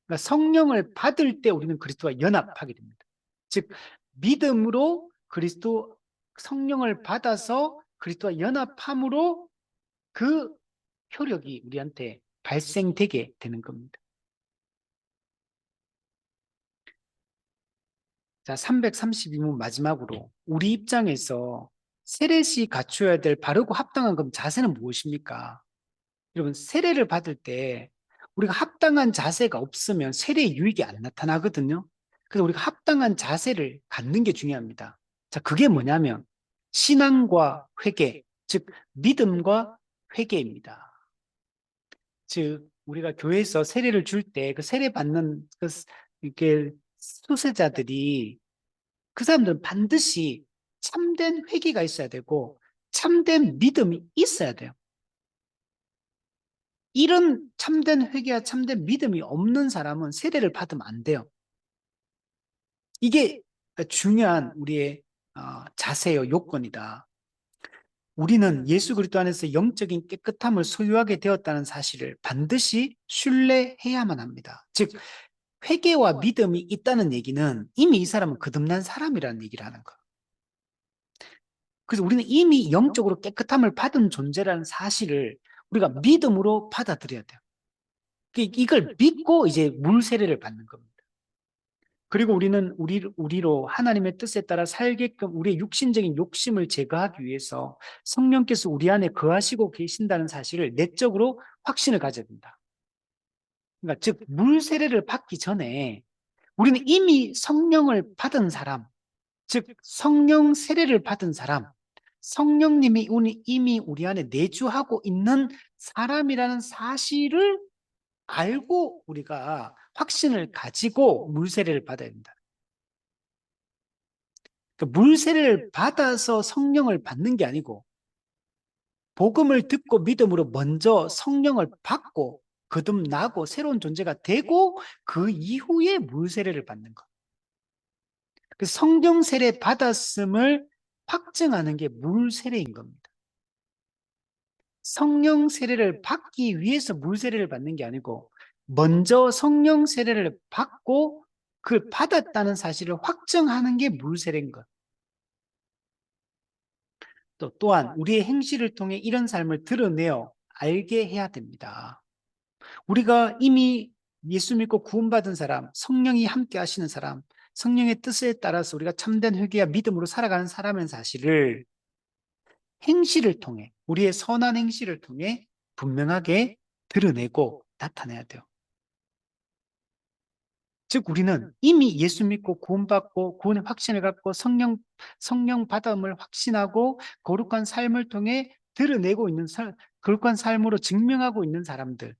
S1: 그러니까 성령을 받을 때 우리는 그리스도와 연합하게 됩니다. 즉 믿음으로 그리스도 성령을 받아서 그리스도와 연합함으로 그 효력이 우리한테 발생되게 되는 겁니다. 자, 332문 마지막으로 우리 입장에서 세례시 갖춰야 될 바르고 합당한 그럼 자세는 무엇입니까? 여러분, 세례를 받을 때 우리가 합당한 자세가 없으면 세례의 유익이 안 나타나거든요. 그래서 우리가 합당한 자세를 갖는 게 중요합니다. 자, 그게 뭐냐면 신앙과 회개, 즉 믿음과 회개입니다. 즉 우리가 교회에서 세례를 줄 때 그 세례 받는 그 이렇게 수세자들이 그 사람들은 반드시 참된 회개가 있어야 되고 참된 믿음이 있어야 돼요. 이런 참된 회개와 참된 믿음이 없는 사람은 세례를 받으면 안 돼요. 이게 중요한 우리의 자세요, 요건이다. 우리는 예수 그리스도 안에서 영적인 깨끗함을 소유하게 되었다는 사실을 반드시 신뢰해야만 합니다. 즉 회개와 믿음이 있다는 얘기는 이미 이 사람은 거듭난 사람이라는 얘기를 하는 거예요. 그래서 우리는 이미 영적으로 깨끗함을 받은 존재라는 사실을 우리가 믿음으로 받아들여야 돼요. 이걸 믿고 이제 물 세례를 받는 겁니다. 그리고 우리는 우리로 하나님의 뜻에 따라 살게끔 우리의 육신적인 욕심을 제거하기 위해서 성령께서 우리 안에 거하시고 계신다는 사실을 내적으로 확신을 가져야 된다. 그러니까 즉 물 세례를 받기 전에 우리는 이미 성령을 받은 사람, 즉 성령 세례를 받은 사람, 성령님이 이미 우리 안에 내주하고 있는 사람이라는 사실을 알고 우리가 확신을 가지고 물 세례를 받아야 된다. 그러니까 물 세례를 받아서 성령을 받는 게 아니고 복음을 듣고 믿음으로 먼저 성령을 받고 거듭나고 새로운 존재가 되고 그 이후에 물 세례를 받는 것. 그 성령 세례 받았음을 확증하는 게 물 세례인 겁니다. 성령 세례를 받기 위해서 물 세례를 받는 게 아니고 먼저 성령 세례를 받고 그걸 받았다는 사실을 확증하는 게 물 세례인 것. 또한 우리의 행실을 통해 이런 삶을 드러내어 알게 해야 됩니다. 우리가 이미 예수 믿고 구원받은 사람, 성령이 함께 하시는 사람, 성령의 뜻에 따라서 우리가 참된 회개와 믿음으로 살아가는 사람의 사실을 행실을 통해, 우리의 선한 행실을 통해 분명하게 드러내고 나타내야 돼요. 즉 우리는 이미 예수 믿고 구원받고 구원의 확신을 갖고 성령 받음을 확신하고 거룩한 삶을 통해 드러내고 있는 거룩한 삶으로 증명하고 있는 사람들,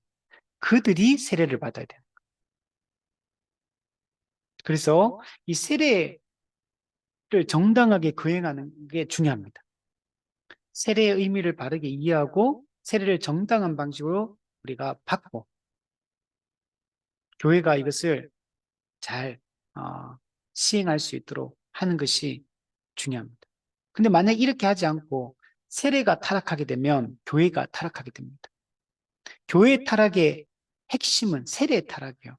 S1: 그들이 세례를 받아야 돼요. 그래서 이 세례를 정당하게 거행하는 게 중요합니다. 세례의 의미를 바르게 이해하고 세례를 정당한 방식으로 우리가 받고 교회가 이것을 잘 시행할 수 있도록 하는 것이 중요합니다. 근데 만약 이렇게 하지 않고 세례가 타락하게 되면 교회가 타락하게 됩니다. 교회 타락의 핵심은 세례 타락이에요.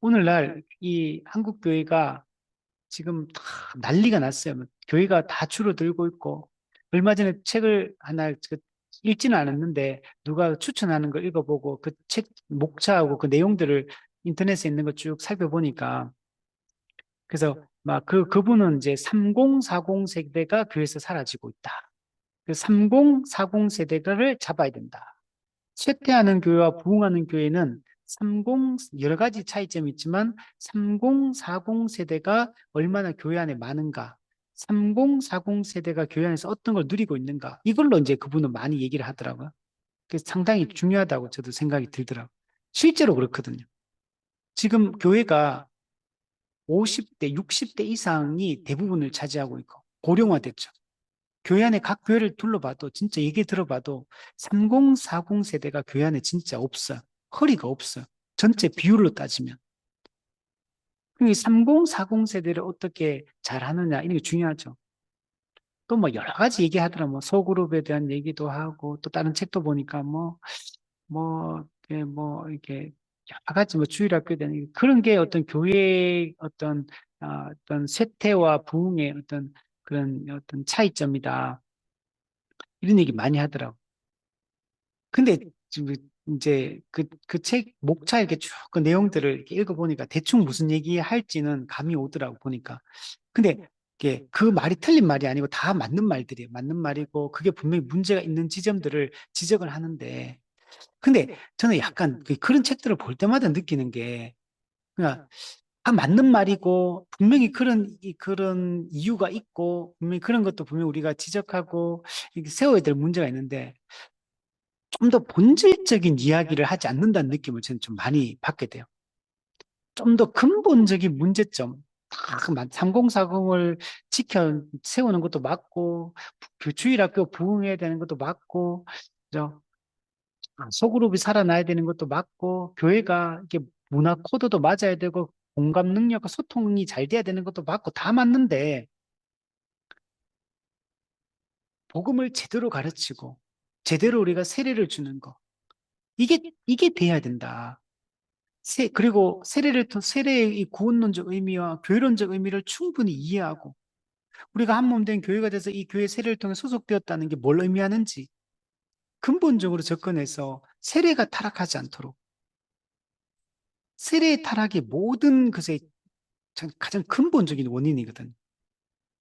S1: 오늘날 이 한국 교회가 지금 다 난리가 났어요. 교회가 다 줄어들고 있고 얼마 전에 책을 하나 읽지는 않았는데 누가 추천하는 걸 읽어보고 그 책 목차하고 그 내용들을 인터넷에 있는 거 쭉 살펴보니까 그래서 막 그분은 이제 3040 세대가 교회에서 사라지고 있다. 그 3040 세대를 잡아야 된다. 쇠퇴하는 교회와 부흥하는 교회는 30 여러 가지 차이점이 있지만 3040 세대가 얼마나 교회 안에 많은가, 3040 세대가 교회 안에서 어떤 걸 누리고 있는가, 이걸로 이제 그분은 많이 얘기를 하더라고요. 그래서 상당히 중요하다고 저도 생각이 들더라고요. 실제로 그렇거든요. 지금 교회가 50대, 60대 이상이 대부분을 차지하고 있고 고령화됐죠. 교회 안에 각 교회를 둘러봐도 진짜 얘기 들어봐도 3040 세대가 교회 안에 진짜 없어요. 허리가 없어요. 전체 비율로 따지면. 3040 세대를 어떻게 잘하느냐 이런 게 중요하죠. 또 뭐 여러 가지 얘기하더라. 뭐 소그룹에 대한 얘기도 하고 또 다른 책도 보니까 이렇게 여러 가지 뭐 주일학교에 대한 그런 게 어떤 교회의 어떤 쇠퇴와 부흥의 어떤 그런 어떤 차이점이다. 이런 얘기 많이 하더라고. 근데 지금 이제 그 책 목차 이렇게 쭉 그 내용들을 이렇게 읽어보니까 대충 무슨 얘기 할지는 감이 오더라고 보니까. 근데 이게 그 말이 틀린 말이 아니고 다 맞는 말들이에요. 맞는 말이고 그게 분명히 문제가 있는 지점들을 지적을 하는데 근데 저는 약간 그런 책들을 볼 때마다 느끼는 게 그냥 다 맞는 말이고 분명히 그런 이유가 있고 분명히 그런 것도 분명히 우리가 지적하고 이렇게 세워야 될 문제가 있는데 좀 더 본질적인 이야기를 하지 않는다는 느낌을 저는 좀 많이 받게 돼요. 좀 더 근본적인 문제점, 다 3040을 지켜 세우는 것도 맞고, 주일학교 부흥해야 되는 것도 맞고, 그죠? 소그룹이 살아나야 되는 것도 맞고, 교회가 이게 문화 코드도 맞아야 되고, 공감 능력과 소통이 잘 돼야 되는 것도 맞고, 다 맞는데, 복음을 제대로 가르치고, 제대로 우리가 세례를 주는 거, 이게 돼야 된다. 그리고 세례의 이 구원론적 의미와 교회론적 의미를 충분히 이해하고, 우리가 한 몸 된 교회가 돼서 이 교회 세례를 통해 소속되었다는 게 뭘 의미하는지 근본적으로 접근해서 세례가 타락하지 않도록 세례의 타락이 모든 것의 가장 근본적인 원인이거든.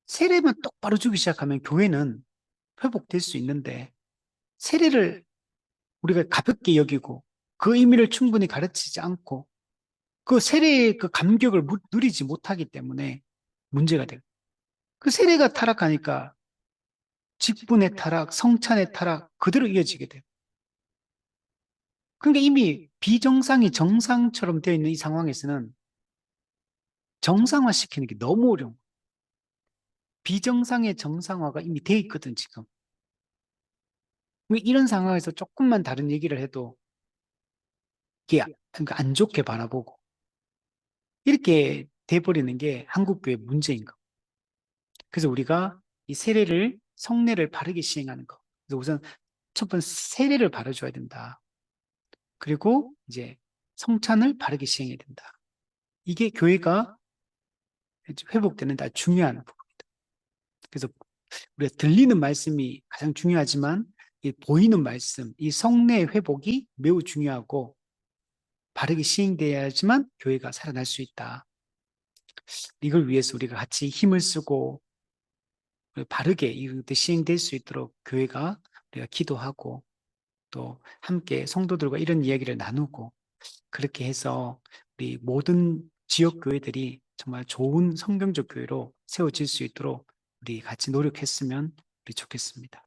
S1: 세례만 똑바로 주기 시작하면 교회는 회복될 수 있는데 세례를 우리가 가볍게 여기고 그 의미를 충분히 가르치지 않고 그 세례의 그 감격을 누리지 못하기 때문에 문제가 돼요. 그 세례가 타락하니까 직분의 타락, 성찬의 타락 그대로 이어지게 돼요. 그러니까 이미 비정상이 정상처럼 되어 있는 이 상황에서는 정상화시키는 게 너무 어려워. 비정상의 정상화가 이미 돼 있거든, 지금. 그러니까 이런 상황에서 조금만 다른 얘기를 해도 이게 그러니까 안 좋게 바라보고 이렇게 돼버리는 게 한국교회 문제인 거. 그래서 우리가 이 세례를, 성례를 바르게 시행하는 거. 그래서 우선 첫 번째 세례를 바르줘야 된다. 그리고 이제 성찬을 바르게 시행해야 된다. 이게 교회가 회복되는 데 중요한 부분입니다. 그래서 우리가 들리는 말씀이 가장 중요하지만 이 보이는 말씀, 이 성례의 회복이 매우 중요하고 바르게 시행돼야지만 교회가 살아날 수 있다. 이걸 위해서 우리가 같이 힘을 쓰고 바르게 이것도 시행될 수 있도록 교회가 우리가 기도하고 또 함께 성도들과 이런 이야기를 나누고 그렇게 해서 우리 모든 지역 교회들이 정말 좋은 성경적 교회로 세워질 수 있도록 우리 같이 노력했으면 우리 좋겠습니다.